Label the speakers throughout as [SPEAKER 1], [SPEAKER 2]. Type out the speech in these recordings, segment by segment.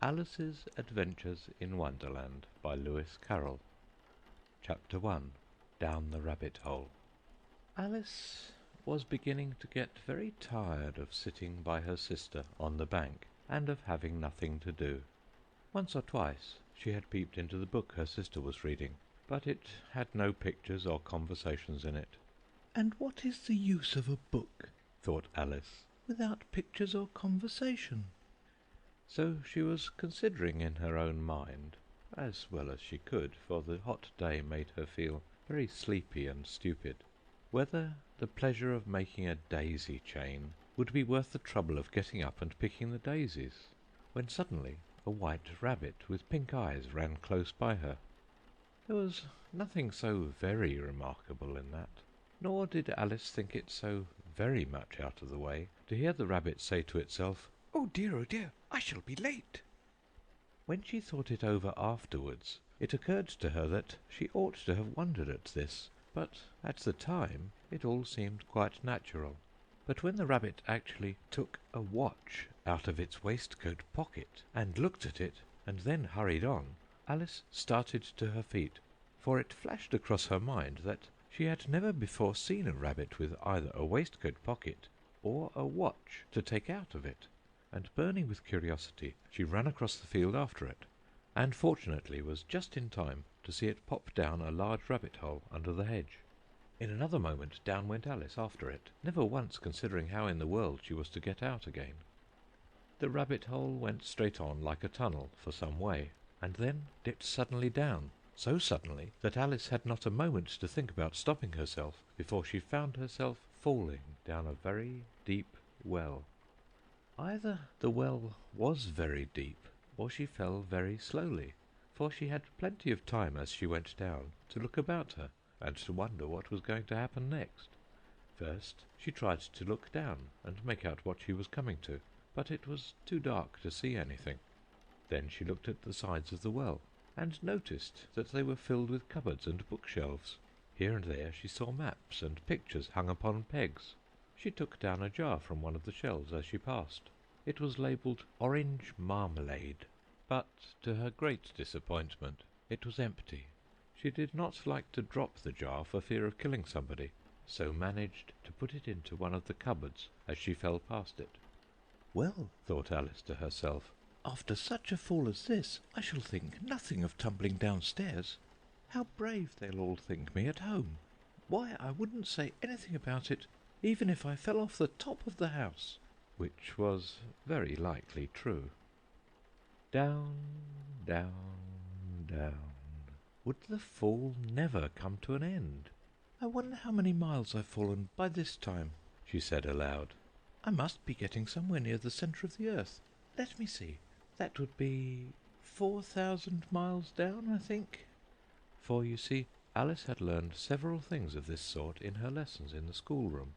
[SPEAKER 1] Alice's Adventures in Wonderland by Lewis Carroll. Chapter 1. Down the Rabbit Hole. Alice was beginning to get very tired of sitting by her sister on the bank, and of having nothing to do. Once or twice she had peeped into the book her sister was reading, but it had no pictures or conversations in it. "And what is the use of a book," thought Alice, "without pictures or conversation?" So she was considering in her own mind, as well as she could, for the hot day made her feel very sleepy and stupid, whether the pleasure of making a daisy chain would be worth the trouble of getting up and picking the daisies, when suddenly a white rabbit with pink eyes ran close by her. There was nothing so very remarkable in that, nor did Alice think it so very much out of the way to hear the rabbit say to itself, oh dear, I shall be late." When she thought it over afterwards, it occurred to her that she ought to have wondered at this, but at the time it all seemed quite natural. But when the rabbit actually took a watch out of its waistcoat pocket and looked at it, and then hurried on, Alice started to her feet, for it flashed across her mind that she had never before seen a rabbit with either a waistcoat pocket or a watch to take out of it, and burning with curiosity she ran across the field after it, and fortunately was just in time to see it pop down a large rabbit hole under the hedge. In another moment down went Alice after it, never once considering how in the world she was to get out again. The rabbit hole went straight on like a tunnel for some way, and then dipped suddenly down, so suddenly that Alice had not a moment to think about stopping herself before she found herself falling down a very deep well. Either the well was very deep, or she fell very slowly, for she had plenty of time as she went down to look about her, and to wonder what was going to happen next. First she tried to look down and make out what she was coming to, but it was too dark to see anything. Then she looked at the sides of the well, and noticed that they were filled with cupboards and bookshelves. Here and there she saw maps and pictures hung upon pegs. She took down a jar from one of the shelves as she passed. It was labelled Orange Marmalade, but to her great disappointment it was empty. She did not like to drop the jar for fear of killing somebody, so managed to put it into one of the cupboards as she fell past it. "Well," thought Alice to herself, "after such a fall as this, I shall think nothing of tumbling downstairs. How brave they'll all think me at home! Why, I wouldn't say anything about it, even if I fell off the top of the house," which was very likely true. Down, down, down. Would the fall never come to an end? "I wonder how many miles I've fallen by this time," she said aloud. "I must be getting somewhere near the centre of the earth. Let me see. That would be 4,000 miles down, I think." For, you see, Alice had learned several things of this sort in her lessons in the schoolroom,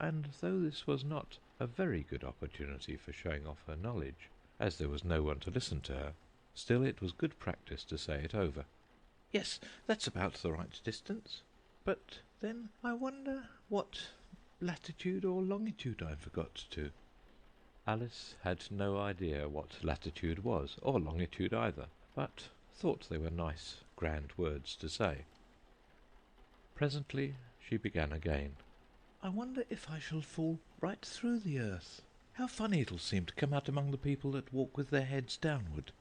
[SPEAKER 1] and though this was not a very good opportunity for showing off her knowledge, as there was no one to listen to her, still it was good practice to say it over. "Yes, that's about the right distance. But then I wonder what latitude or longitude I forgot to." Alice had no idea what latitude was, or longitude either, but thought they were nice, grand words to say. Presently she began again. "I wonder if I shall fall right through the earth. How funny it'll seem to come out among the people that walk with their heads downward.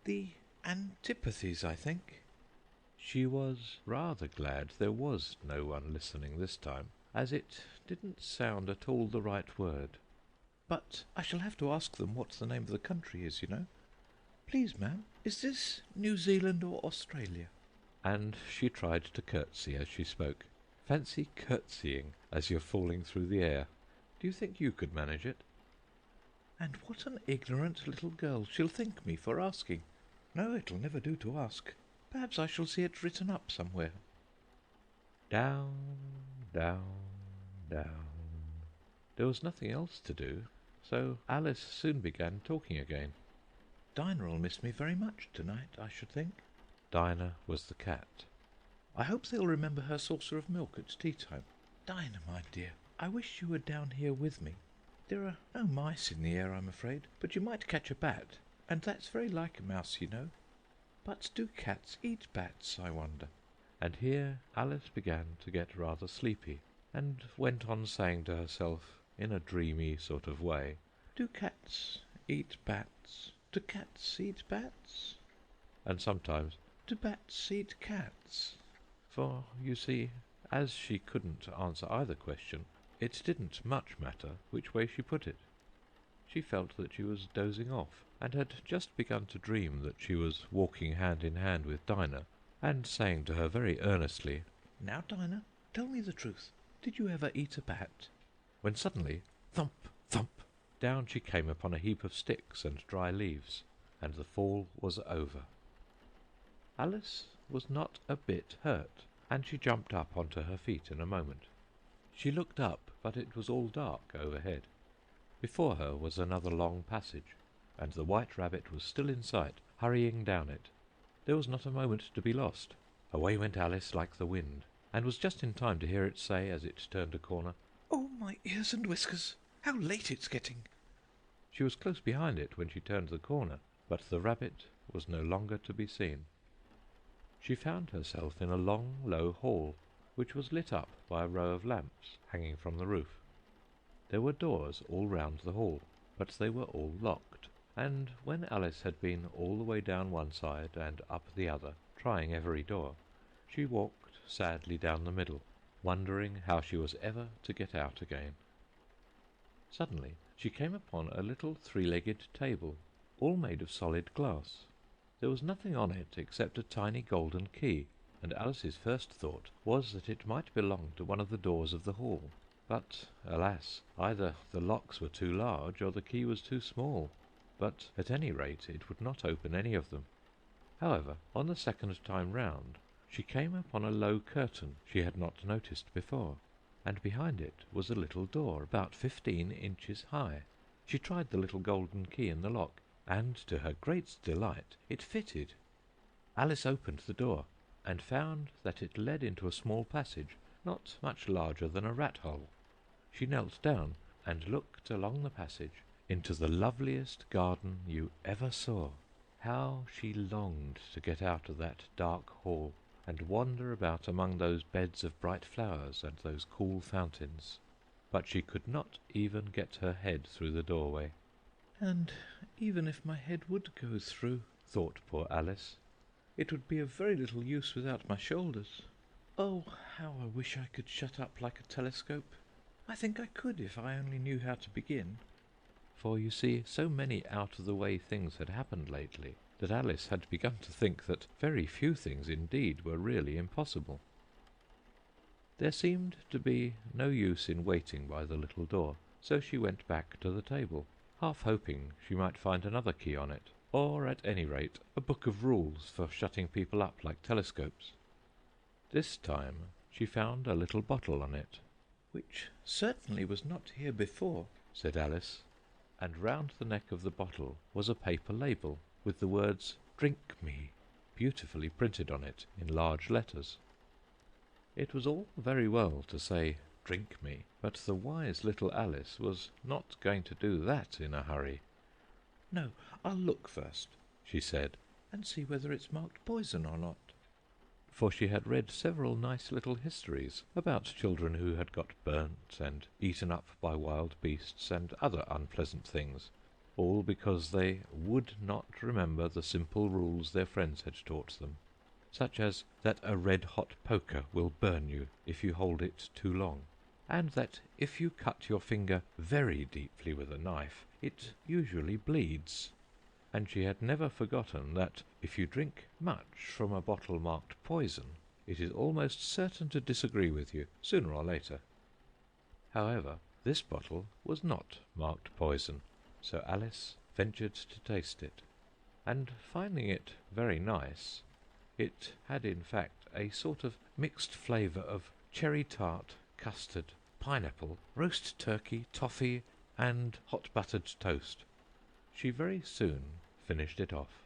[SPEAKER 1] The antipathies, I think." She was rather glad there was no one listening this time, as it didn't sound at all the right word. "But I shall have to ask them what the name of the country is, you know. Please, ma'am, is this New Zealand or Australia?" And she tried to curtsy as she spoke. Fancy curtsying as you're falling through the air. Do you think you could manage it? "And what an ignorant little girl she'll think me for asking. No, it'll never do to ask. Perhaps I shall see it written up somewhere." Down, down, down. There was nothing else to do, so Alice soon began talking again. "Dinah'll miss me very much to-night, I should think." Dinah was the cat. "I hope they'll remember her saucer of milk at tea-time. Dinah, my dear, I wish you were down here with me. There are no mice in the air, I'm afraid, but you might catch a bat. and that's very like a mouse, you know. But do cats eat bats, I wonder?" And here Alice began to get rather sleepy, and went on saying to herself, in a dreamy sort of way, "Do cats eat bats? Do cats eat bats?" And sometimes, "Do bats eat cats?" For, you see, as she couldn't answer either question, it didn't much matter which way she put it. She felt that she was dozing off, and had just begun to dream that she was walking hand in hand with Dinah, and saying to her very earnestly, "Now, Dinah, tell me the truth. Did you ever eat a bat?" when suddenly, thump, thump, down she came upon a heap of sticks and dry leaves, and the fall was over. Alice was not a bit hurt, and she jumped up onto her feet in a moment. She looked up, but it was all dark overhead. Before her was another long passage, and the White Rabbit was still in sight, hurrying down it. There was not a moment to be lost. Away went Alice like the wind, and was just in time to hear it say, as it turned a corner, "Oh, my ears and whiskers! How late it's getting!" She was close behind it when she turned the corner, but the rabbit was no longer to be seen. She found herself in a long, low hall, which was lit up by a row of lamps hanging from the roof. There were doors all round the hall, but they were all locked, and when Alice had been all the way down one side and up the other, trying every door, she walked sadly down the middle, wondering how she was ever to get out again. Suddenly she came upon a little three-legged table, all made of solid glass. There was nothing on it except a tiny golden key, and Alice's first thought was that it might belong to one of the doors of the hall. But, alas, either the locks were too large or the key was too small, but at any rate it would not open any of them. However, on the second time round, she came upon a low curtain she had not noticed before, and behind it was a little door about 15 inches high. She tried the little golden key in the lock, and to her great delight it fitted. Alice opened the door, and found that it led into a small passage, not much larger than a rat-hole. She knelt down, and looked along the passage into the loveliest garden you ever saw. How she longed to get out of that dark hall, and wander about among those beds of bright flowers and those cool fountains. But she could not even get her head through the doorway. "And even if my head would go through," thought poor Alice, "it would be of very little use without my shoulders. Oh, how I wish I could shut up like a telescope! I think I could if I only knew how to begin." For, you see, so many out-of-the-way things had happened lately that Alice had begun to think that very few things indeed were really impossible. There seemed to be no use in waiting by the little door, so she went back to the table, half hoping she might find another key on it, or at any rate a book of rules for shutting people up like telescopes. This time she found a little bottle on it. "Which certainly was not here before," said Alice, and round the neck of the bottle was a paper label with the words "Drink me" beautifully printed on it in large letters. It was all very well to say "Drink me," but the wise little Alice was not going to do that in a hurry. "No, I'll look first," she said, "and see whether it's marked poison or not." For she had read several nice little histories about children who had got burnt and eaten up by wild beasts and other unpleasant things, all because they would not remember the simple rules their friends had taught them, such as that a red-hot poker will burn you if you hold it too long, and that if you cut your finger very deeply with a knife, it usually bleeds. And she had never forgotten that if you drink much from a bottle marked poison, it is almost certain to disagree with you, sooner or later. However, this bottle was not marked poison, so Alice ventured to taste it, and finding it very nice, it had in fact a sort of mixed flavour of cherry tart, custard, pineapple, roast turkey, toffee, and hot buttered toast. She very soon finished it off.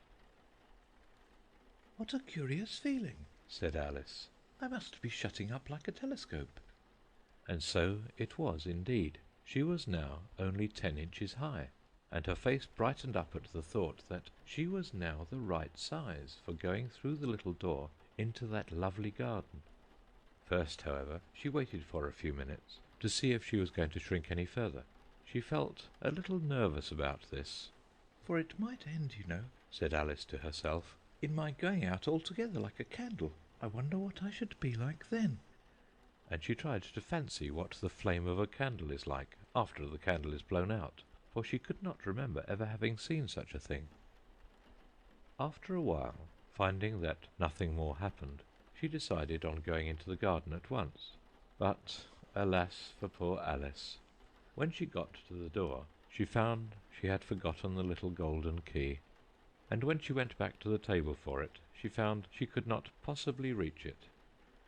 [SPEAKER 1] "What a curious feeling," said Alice. "I must be shutting up like a telescope." And so it was indeed. She was now only 10 inches high, and her face brightened up at the thought that she was now the right size for going through the little door into that lovely garden. First, however, she waited for a few minutes to see if she was going to shrink any further. She felt a little nervous about this. "For it might end, you know," said Alice to herself, "in my going out altogether like a candle. I wonder what I should be like then." And she tried to fancy what the flame of a candle is like after the candle is blown out, for she could not remember ever having seen such a thing. After a while, finding that nothing more happened, she decided on going into the garden at once. But, alas for poor Alice! When she got to the door, she found she had forgotten the little golden key, and when she went back to the table for it, she found she could not possibly reach it.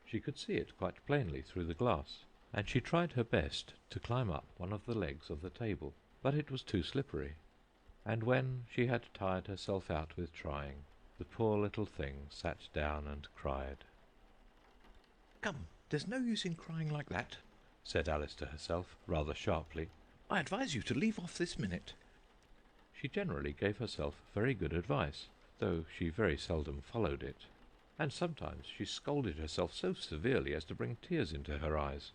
[SPEAKER 1] She could see it quite plainly through the glass, and she tried her best to climb up one of the legs of the table, but it was too slippery, and when she had tired herself out with trying, the poor little thing sat down and cried. "Come, there's no use in crying like that," said Alice to herself, rather sharply. "I advise you to leave off this minute." She generally gave herself very good advice, though she very seldom followed it, and sometimes she scolded herself so severely as to bring tears into her eyes,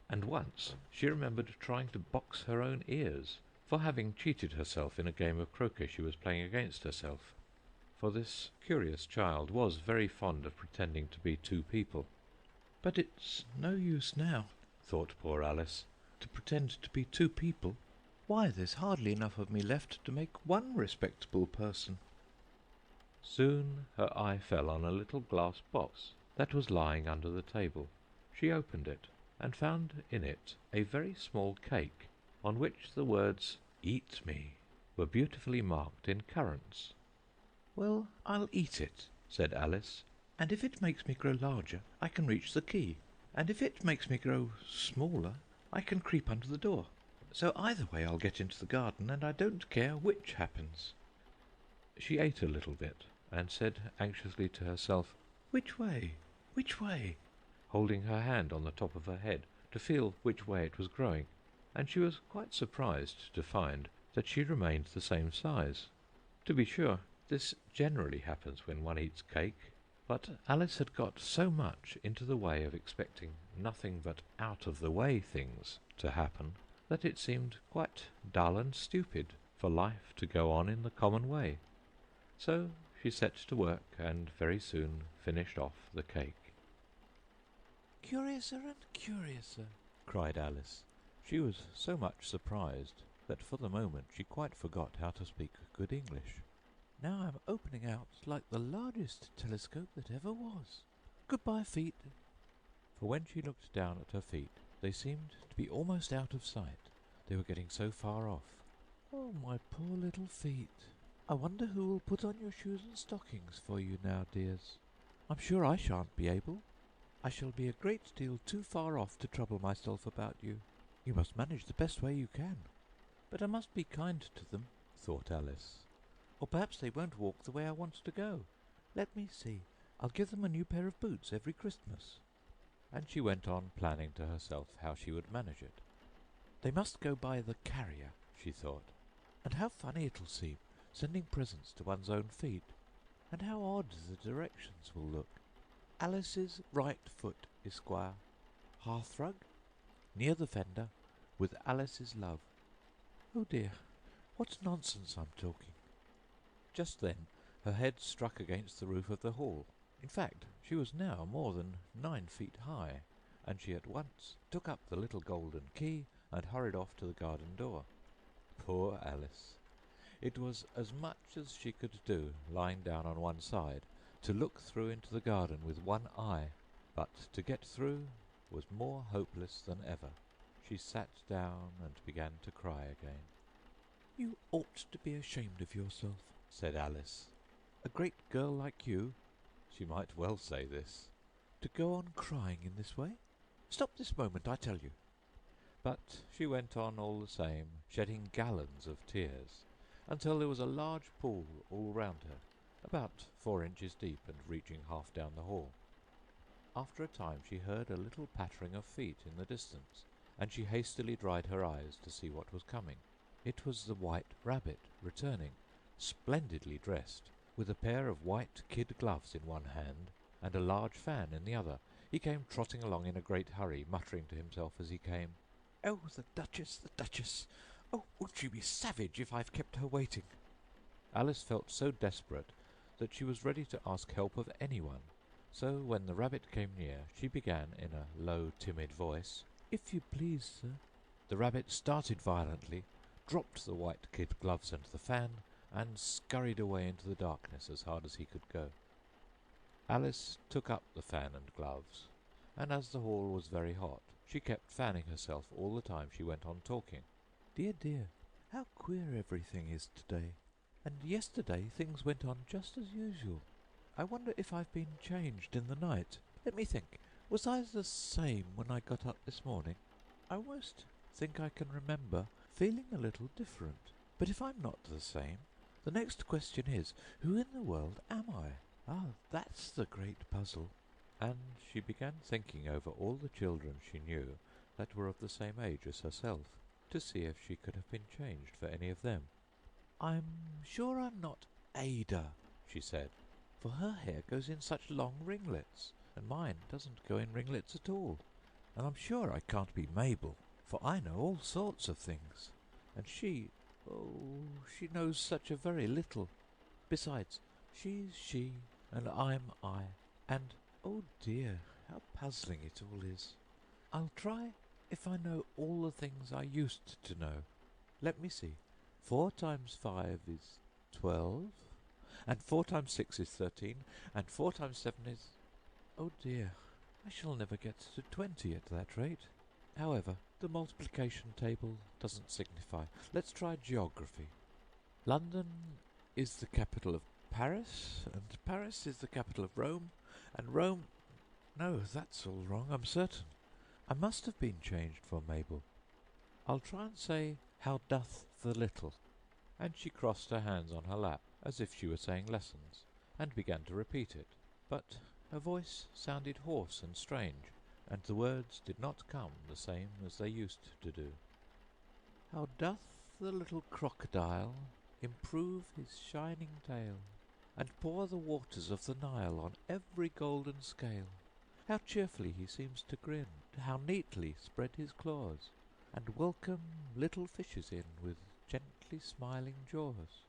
[SPEAKER 1] and once she remembered trying to box her own ears for having cheated herself in a game of croquet she was playing against herself, for this curious child was very fond of pretending to be two people. "But it's no use now," thought poor Alice, "to pretend to be two people. Why, there's hardly enough of me left to make one respectable person." Soon her eye fell on a little glass box that was lying under the table. She opened it, and found in it a very small cake, on which the words "Eat me" were beautifully marked in currants. "Well, I'll eat it," said Alice, "and if it makes me grow larger, I can reach the key, and if it makes me grow smaller, I can creep under the door. So either way I'll get into the garden, and I don't care which happens." She ate a little bit, and said anxiously to herself, "Which way? Which way?" holding her hand on the top of her head to feel which way it was growing, and she was quite surprised to find that she remained the same size. To be sure, this generally happens when one eats cake, but Alice had got so much into the way of expecting nothing but out-of-the-way things to happen, that it seemed quite dull and stupid for life to go on in the common way. So she set to work, and very soon finished off the cake. "Curiouser and curiouser," cried Alice. She was so much surprised that for the moment she quite forgot how to speak good English. "Now I'm opening out like the largest telescope that ever was. Goodbye, feet." For when she looked down at her feet, they seemed to be almost out of sight. They were getting so far off. "Oh, my poor little feet! I wonder who will put on your shoes and stockings for you now, dears. I'm sure I shan't be able. I shall be a great deal too far off to trouble myself about you. You must manage the best way you can. But I must be kind to them," thought Alice, "or perhaps they won't walk the way I want to go. Let me see, I'll give them a new pair of boots every Christmas." And she went on planning to herself how she would manage it. "They must go by the carrier," she thought, "and how funny it'll seem, sending presents to one's own feet, and how odd the directions will look. Alice's right foot, Esquire. Hearthrug, near the fender, with Alice's love. Oh dear, what nonsense I'm talking." Just then her head struck against the roof of the hall. In fact, she was now more than 9 feet high, and she at once took up the little golden key and hurried off to the garden door. Poor Alice! It was as much as she could do, lying down on one side, to look through into the garden with one eye, but to get through was more hopeless than ever. She sat down and began to cry again. "You ought to be ashamed of yourself," said Alice. "A great girl like you," she might well say this, "to go on crying in this way. Stop this moment, I tell you." But she went on all the same, shedding gallons of tears, until there was a large pool all round her, about 4 inches deep and reaching half down the hall. After a time she heard a little pattering of feet in the distance, and she hastily dried her eyes to see what was coming. It was the White Rabbit returning, splendidly dressed, with a pair of white kid gloves in one hand and a large fan in the other. He came trotting along in a great hurry, muttering to himself as he came, "Oh, the Duchess, the Duchess! Oh, won't she be savage if I've kept her waiting?" Alice felt so desperate that she was ready to ask help of anyone. So when the rabbit came near, she began in a low, timid voice, "If you please, sir." The rabbit started violently, dropped the white kid gloves and the fan, and scurried away into the darkness as hard as he could go. Alice took up the fan and gloves, and as the hall was very hot, she kept fanning herself all the time she went on talking. "Dear, dear, how queer everything is today! And yesterday things went on just as usual. I wonder if I've been changed in the night. Let me think. Was I the same when I got up this morning? I almost think I can remember feeling a little different. But if I'm not the same, the next question is, who in the world am I? Ah, that's the great puzzle." And she began thinking over all the children she knew that were of the same age as herself, to see if she could have been changed for any of them. "I'm sure I'm not Ada," she said, "for her hair goes in such long ringlets, and mine doesn't go in ringlets at all. And I'm sure I can't be Mabel, for I know all sorts of things, and she knows such a very little. Besides, she's she, and I'm I, and, oh dear, how puzzling it all is. I'll try if I know all the things I used to know. Let me see. 4 times 5 is 12, and 4 times 6 is 13, and 4 times 7 is... Oh dear, I shall never get to 20 at that rate. However, the multiplication table doesn't signify. Let's try geography. London is the capital of Paris, and Paris is the capital of Rome, and Rome... No, that's all wrong, I'm certain. I must have been changed for Mabel. I'll try and say, how doth the little?" And she crossed her hands on her lap, as if she were saying lessons, and began to repeat it. But her voice sounded hoarse and strange, and the words did not come the same as they used to do. "How doth the little crocodile improve his shining tail, and pour the waters of the Nile on every golden scale? How cheerfully he seems to grin, how neatly spread his claws, and welcome little fishes in with gently smiling jaws."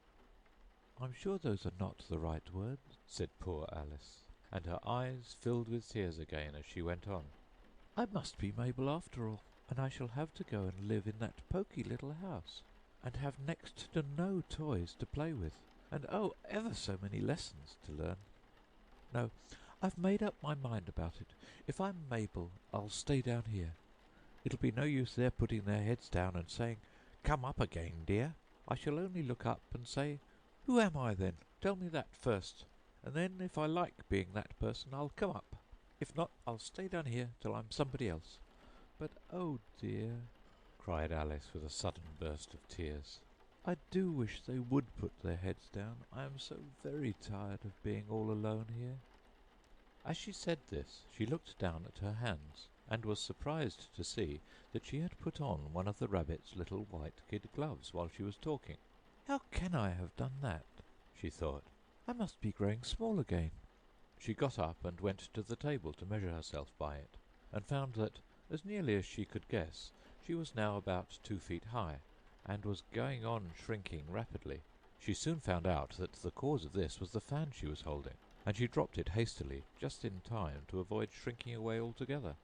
[SPEAKER 1] "I'm sure those are not the right words," said poor Alice, and her eyes filled with tears again as she went on. "I must be Mabel after all, and I shall have to go and live in that poky little house, and have next to no toys to play with, and oh, ever so many lessons to learn. No, I've made up my mind about it. If I'm Mabel, I'll stay down here. It'll be no use their putting their heads down and saying, 'Come up again, dear.' I shall only look up and say, 'Who am I, then? Tell me that first, and then if I like being that person, I'll come up. If not, I'll stay down here till I'm somebody else.' But oh dear," cried Alice with a sudden burst of tears, "I do wish they would put their heads down. I am so very tired of being all alone here." As she said this, she looked down at her hands, and was surprised to see that she had put on one of the rabbit's little white kid gloves while she was talking. "How can I have done that?" she thought. "I must be growing small again." She got up and went to the table to measure herself by it, and found that, as nearly as she could guess, she was now about 2 feet high, and was going on shrinking rapidly. She soon found out that the cause of this was the fan she was holding, and she dropped it hastily, just in time to avoid shrinking away altogether.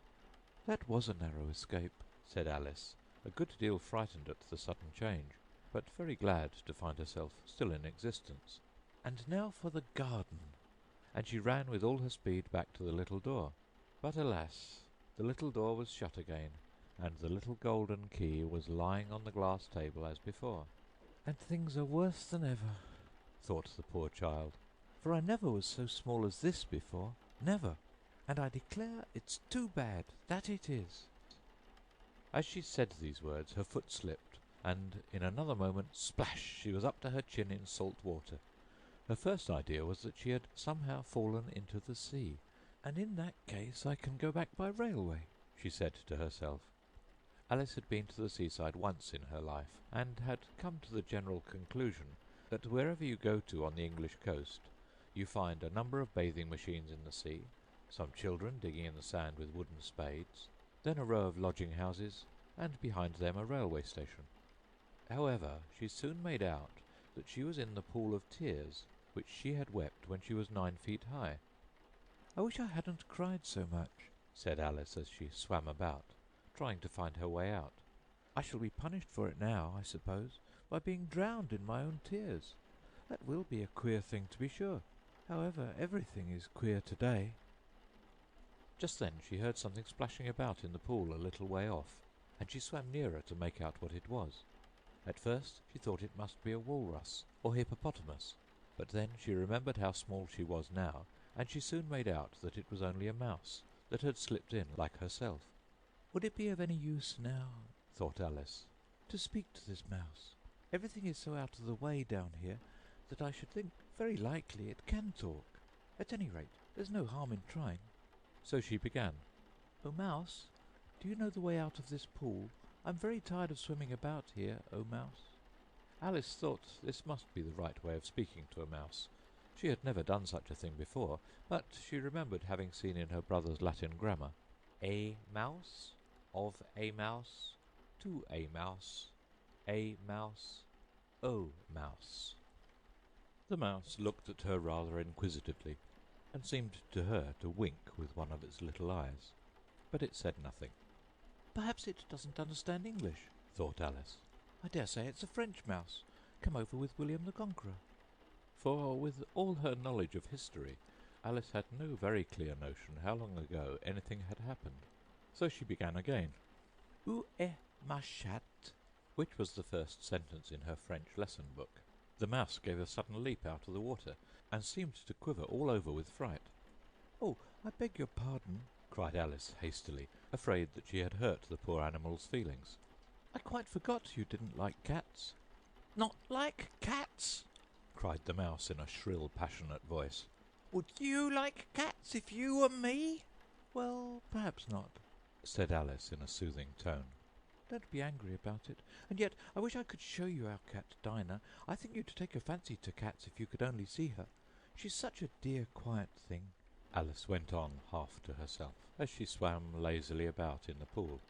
[SPEAKER 1] "That was a narrow escape," said Alice, a good deal frightened at the sudden change, but very glad to find herself still in existence. "And now for the garden!" And she ran with all her speed back to the little door. But alas! The little door was shut again, and the little golden key was lying on the glass table as before. "And things are worse than ever," thought the poor child, "for I never was so small as this before, never, and I declare it's too bad, that it is." As she said these words, her foot slipped, and in another moment, splash, she was up to her chin in salt water. Her first idea was that she had somehow fallen into the sea. "And in that case I can go back by railway," she said to herself. Alice had been to the seaside once in her life, and had come to the general conclusion that wherever you go to on the English coast, you find a number of bathing machines in the sea, some children digging in the sand with wooden spades, then a row of lodging-houses, and behind them a railway station. However, she soon made out that she was in the pool of tears which she had wept when she was 9 feet high. "I wish I hadn't cried so much," said Alice as she swam about, trying to find her way out. "I shall be punished for it now, I suppose, by being drowned in my own tears. That will be a queer thing, to be sure. However, everything is queer today." Just then she heard something splashing about in the pool a little way off, and she swam nearer to make out what it was. At first she thought it must be a walrus or hippopotamus, but then she remembered how small she was now, and she soon made out that it was only a mouse that had slipped in like herself. "Would it be of any use now," thought Alice, "to speak to this mouse? Everything is so out of the way down here that I should think very likely it can talk. At any rate, there's no harm in trying." So she began. "O Mouse, do you know the way out of this pool? I'm very tired of swimming about here, O Mouse." Alice thought this must be the right way of speaking to a mouse. She had never done such a thing before, but she remembered having seen in her brother's Latin grammar, "A mouse, of a mouse, to a mouse, O mouse." The mouse looked at her rather inquisitively, and seemed to her to wink with one of its little eyes, but it said nothing. "Perhaps it doesn't understand English," thought Alice. "I dare say it's a French mouse, come over with William the Conqueror." For, with all her knowledge of history, Alice had no very clear notion how long ago anything had happened. So she began again. "Où est ma chatte?" which was the first sentence in her French lesson book. The mouse gave a sudden leap out of the water, and seemed to quiver all over with fright. "Oh, I beg your pardon," cried Alice hastily, afraid that she had hurt the poor animal's feelings. "I quite forgot you didn't like cats." "Not like cats!" cried the mouse in a shrill, passionate voice. "Would you like cats if you were me?" "Well, perhaps not," said Alice in a soothing tone. "Don't be angry about it. And yet I wish I could show you our cat Dinah. I think you'd take a fancy to cats if you could only see her. She's such a dear, quiet thing," Alice went on half to herself, as she swam lazily about in the pool.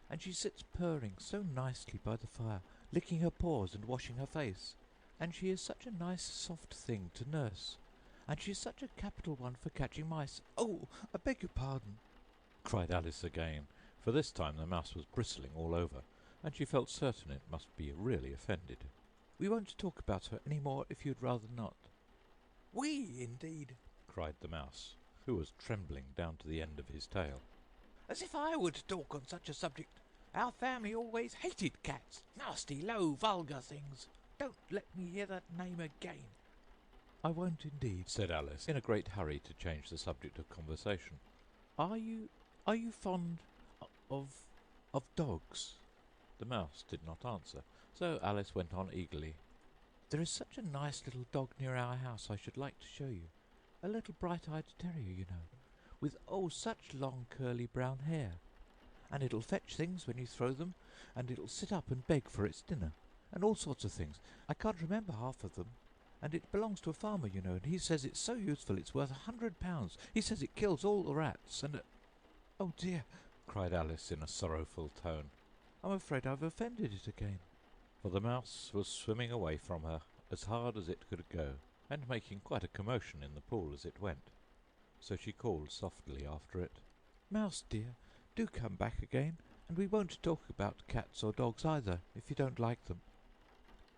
[SPEAKER 1] "And she sits purring so nicely by the fire, licking her paws and washing her face. And she is such a nice soft thing to nurse. And she's such a capital one for catching mice. Oh, I beg your pardon," cried Alice again, for this time the mouse was bristling all over, and she felt certain it must be really offended. "We won't talk about her any more if you'd rather not." "We, indeed!" cried the mouse, who was trembling down to the end of his tail. "As if I would talk on such a subject! Our family always hated cats. Nasty, low, vulgar things. Don't let me hear that name again." "I won't indeed," said Alice, in a great hurry to change the subject of conversation. Are you fond of dogs?" The mouse did not answer, so Alice went on eagerly. "There is such a nice little dog near our house I should like to show you. A little bright-eyed terrier, you know, with such long curly brown hair. And it'll fetch things when you throw them, and it'll sit up and beg for its dinner, and all sorts of things. I can't remember half of them. And it belongs to a farmer, you know, and he says it's so useful it's worth £100. He says it kills all the rats, and "Oh dear!" cried Alice in a sorrowful tone. "I'm afraid I've offended it again." For the mouse was swimming away from her as hard as it could go, and making quite a commotion in the pool as it went. So she called softly after it, "Mouse dear, do come back again, and we won't talk about cats or dogs either, if you don't like them."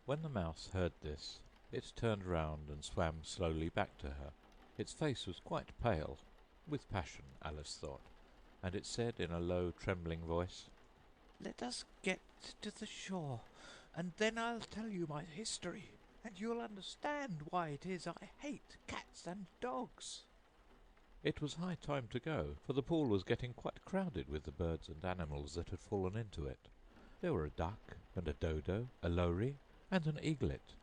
[SPEAKER 1] When the mouse heard this, it turned round and swam slowly back to her. Its face was quite pale, with passion, Alice thought, and it said in a low, trembling voice, "Let us get to the shore, and then I'll tell you my history, and you'll understand why it is I hate cats and dogs." It was high time to go, for the pool was getting quite crowded with the birds and animals that had fallen into it. There were a duck, and a dodo, a lory, and an eaglet,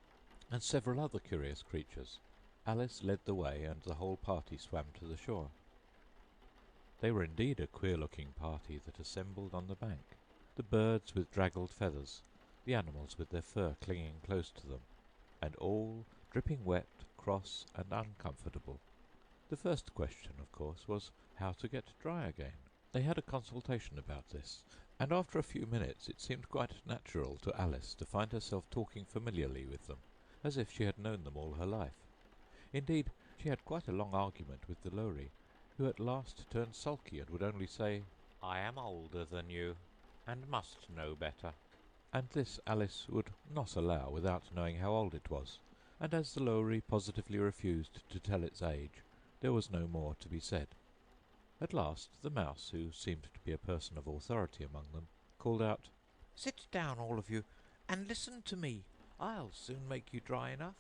[SPEAKER 1] and several other curious creatures. Alice led the way, and the whole party swam to the shore. They were indeed a queer-looking party that assembled on the bank. the birds with draggled feathers, the animals with their fur clinging close to them, and all dripping wet, cross, and uncomfortable. The first question, of course, was how to get dry again. They had a consultation about this, and after a few minutes it seemed quite natural to Alice to find herself talking familiarly with them, as if she had known them all her life. Indeed, she had quite a long argument with the Lowry, who at last turned sulky and would only say, "I am older than you, and must know better." And this Alice would not allow without knowing how old it was, and as the Lowry positively refused to tell its age, there was no more to be said. At last the Mouse, who seemed to be a person of authority among them, called out, "Sit down, all of you, and listen to me. I'll soon make you dry enough."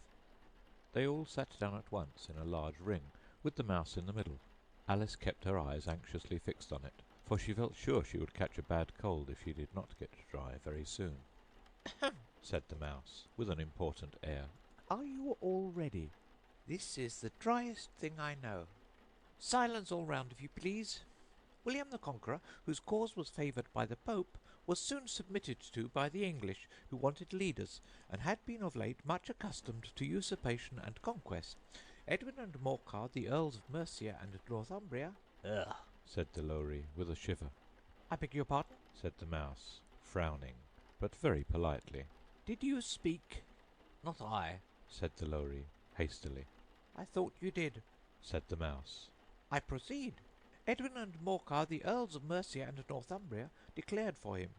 [SPEAKER 1] They all sat down at once in a large ring, with the Mouse in the middle. Alice kept her eyes anxiously fixed on it, for she felt sure she would catch a bad cold if she did not get dry very soon. "Ahem!" said the Mouse, with an important air. "Are you all ready? This is the driest thing I know. Silence all round, if you please. William the Conqueror, whose cause was favoured by the Pope, was soon submitted to by the English, who wanted leaders, and had been of late much accustomed to usurpation and conquest. Edwin and Morcar, the Earls of Mercia and Northumbria—" "Ugh!" said the Lowry, with a shiver. "I beg your pardon?" said the Mouse, frowning, but very politely. "Did you speak?" "Not I," said the Lowry, hastily. "I thought you did," said the Mouse. "I proceed. Edwin and Morcar, the Earls of Mercia and Northumbria, declared for him,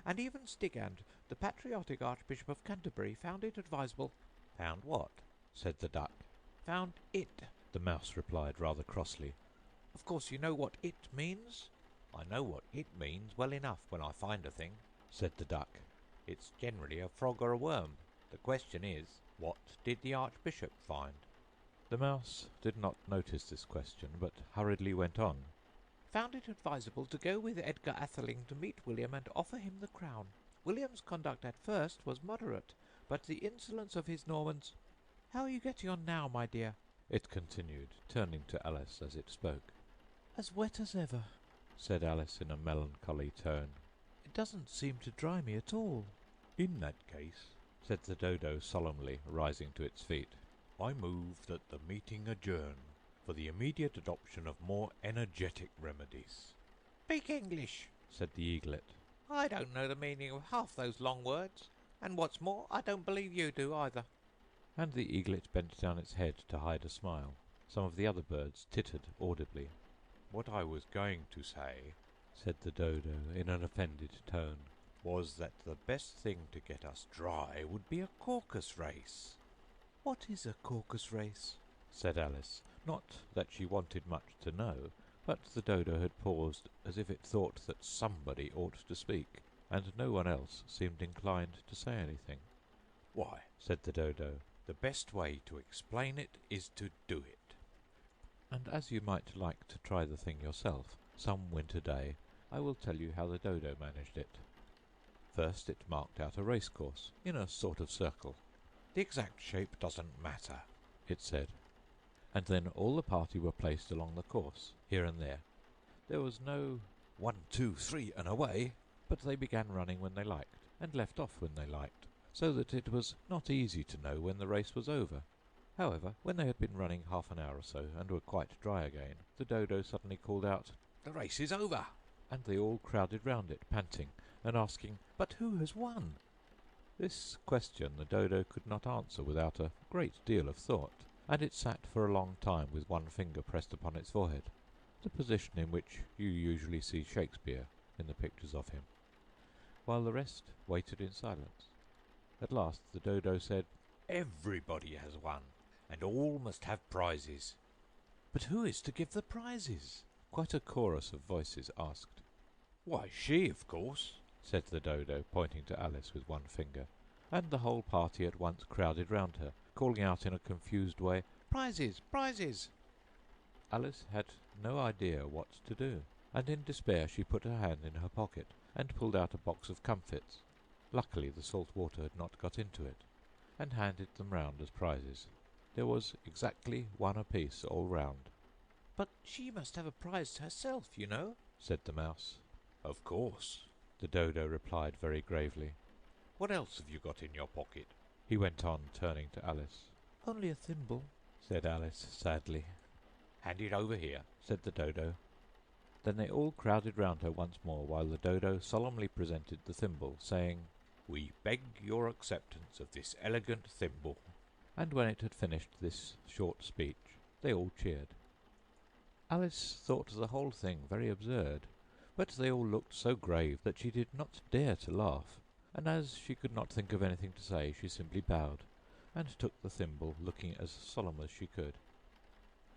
[SPEAKER 1] and even Stigand, the patriotic Archbishop of Canterbury, found it advisable—" "Found what?" said the Duck. "Found it," the Mouse replied rather crossly. "Of course you know what it means?" "I know what it means well enough when I find a thing," said the Duck. "It's generally a frog or a worm. The question is, what did the Archbishop find?" The Mouse did not notice this question, but hurriedly went on. "Found it advisable to go with Edgar Atheling to meet William and offer him the crown. William's conduct at first was moderate, but the insolence of his Normans— How are you getting on now, my dear?" it continued, turning to Alice as it spoke. "As wet as ever," said Alice in a melancholy tone. "It doesn't seem to dry me at all." "In that case," said the Dodo solemnly, rising to its feet, "I move that the meeting adjourn, for the immediate adoption of more energetic remedies." "Speak English," said the Eaglet. "I don't know the meaning of half those long words, and what's more, I don't believe you do either." And the Eaglet bent down its head to hide a smile. Some of the other birds tittered audibly. "What I was going to say," said the Dodo in an offended tone, "was that the best thing to get us dry would be a caucus race." "What is a caucus race?" said Alice, not that she wanted much to know, but the Dodo had paused as if it thought that somebody ought to speak, and no one else seemed inclined to say anything. "Why," said the Dodo, "the best way to explain it is to do it." And as you might like to try the thing yourself, some winter day, I will tell you how the Dodo managed it. First it marked out a racecourse, in a sort of circle. "The exact shape doesn't matter," it said. And then all the party were placed along the course, here and there. There was no 1, 2, 3, and away, but they began running when they liked, and left off when they liked, so that it was not easy to know when the race was over. However, when they had been running half an hour or so, and were quite dry again, the Dodo suddenly called out, "The race is over!" And they all crowded round it, panting, and asking, "But who has won?" This question the Dodo could not answer without a great deal of thought, and it sat for a long time with one finger pressed upon its forehead, the position in which you usually see Shakespeare in the pictures of him, while the rest waited in silence. At last the Dodo said, "Everybody has won, and all must have prizes." "But who is to give the prizes?" quite a chorus of voices asked. "Why, she, of course," said the Dodo, pointing to Alice with one finger, and the whole party at once crowded round her, calling out in a confused way, "Prizes! Prizes!" Alice had no idea what to do, and in despair she put her hand in her pocket and pulled out a box of comfits. Luckily the salt water had not got into it, and handed them round as prizes. There was exactly one apiece all round. "But she must have a prize herself, you know," said the Mouse. "Of course," the Dodo replied very gravely. "What else have you got in your pocket?" he went on, turning to Alice. "Only a thimble," said Alice sadly. "Hand it over here," said the Dodo. Then they all crowded round her once more, while the Dodo solemnly presented the thimble, saying, "We beg your acceptance of this elegant thimble." And when it had finished this short speech, they all cheered. Alice thought the whole thing very absurd, but they all looked so grave that she did not dare to laugh, and as she could not think of anything to say, she simply bowed, and took the thimble, looking as solemn as she could.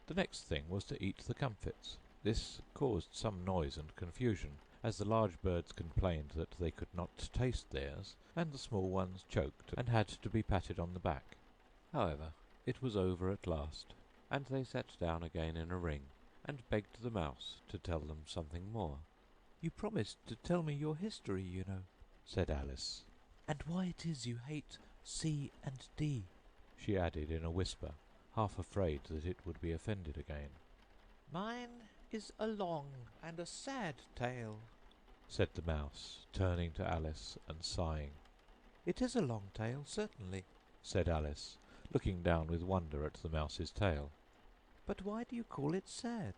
[SPEAKER 1] The next thing was to eat the comfits. This caused some noise and confusion, as the large birds complained that they could not taste theirs, and the small ones choked and had to be patted on the back. However, it was over at last, and they sat down again in a ring, and begged the mouse to tell them something more. "You promised to tell me your history, you know," said Alice, "and why it is you hate C and D," she added in a whisper, half afraid that it would be offended again. "Mine is a long and a sad tale," said the mouse, turning to Alice and sighing. "It is a long tale, certainly," said Alice, looking down with wonder at the mouse's tail. "But why do you call it sad?"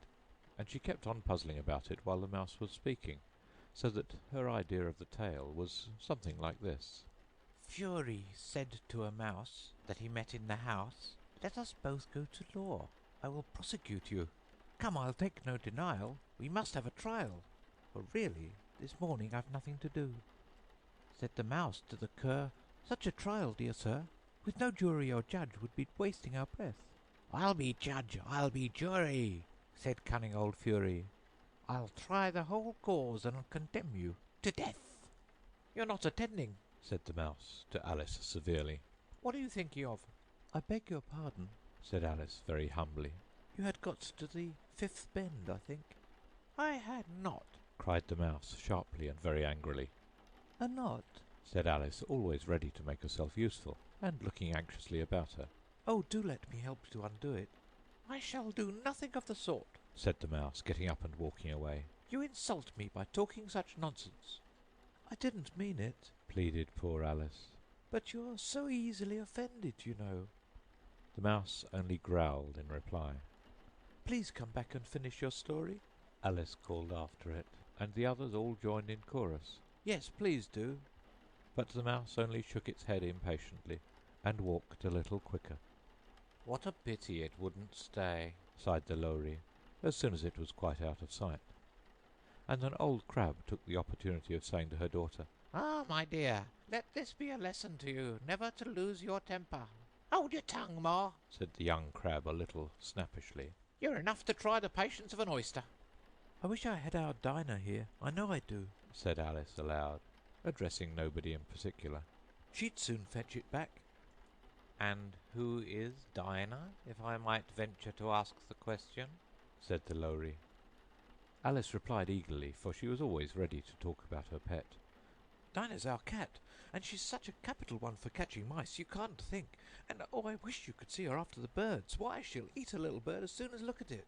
[SPEAKER 1] And she kept on puzzling about it while the mouse was speaking, so that her idea of the tale was something like this. "Fury said to a mouse that he met in the house, 'Let us both go to law. I will prosecute you. Come, I'll take no denial. We must have a trial, for really this morning I've nothing to do.' Said the mouse to the cur, 'Such a trial, dear sir, with no jury or judge, would be wasting our breath.' 'I'll be judge, I'll be jury,' said cunning old Fury. 'I'll try the whole cause and condemn you to death.' 'You're not attending,' said the mouse to Alice severely. 'What are you thinking of?' 'I beg your pardon,' said Alice very humbly. 'You had got to the fifth bend, I think.' 'I had not,' cried the mouse sharply and very angrily. 'A knot?' said Alice, always ready to make herself useful, and looking anxiously about her. 'Oh, do let me help to undo it.' 'I shall do nothing of the sort,' said the mouse, getting up and walking away. 'You insult me by talking such nonsense.' 'I didn't mean it,' pleaded poor Alice. 'But you're so easily offended, you know.' The mouse only growled in reply. 'Please come back and finish your story,' Alice called after it, and the others all joined in chorus. 'Yes, please do.' But the mouse only shook its head impatiently, and walked a little quicker. 'What a pity it wouldn't stay,' sighed the Lory, as soon as it was quite out of sight. And an old crab took the opportunity of saying to her daughter, 'Ah, my dear, let this be a lesson to you, never to lose your temper.' 'Hold your tongue, Ma,' said the young crab a little snappishly. 'You're enough to try the patience of an oyster.' 'I wish I had our Dinah here, I know I do,' said Alice aloud, addressing nobody in particular. 'She'd soon fetch it back.' 'And who is Dinah, if I might venture to ask the question?' said the Lory. Alice replied eagerly, for she was always ready to talk about her pet. 'Dinah's our cat, and she's such a capital one for catching mice, you can't think. And oh, I wish you could see her after the birds. Why, she'll eat a little bird as soon as look at it.'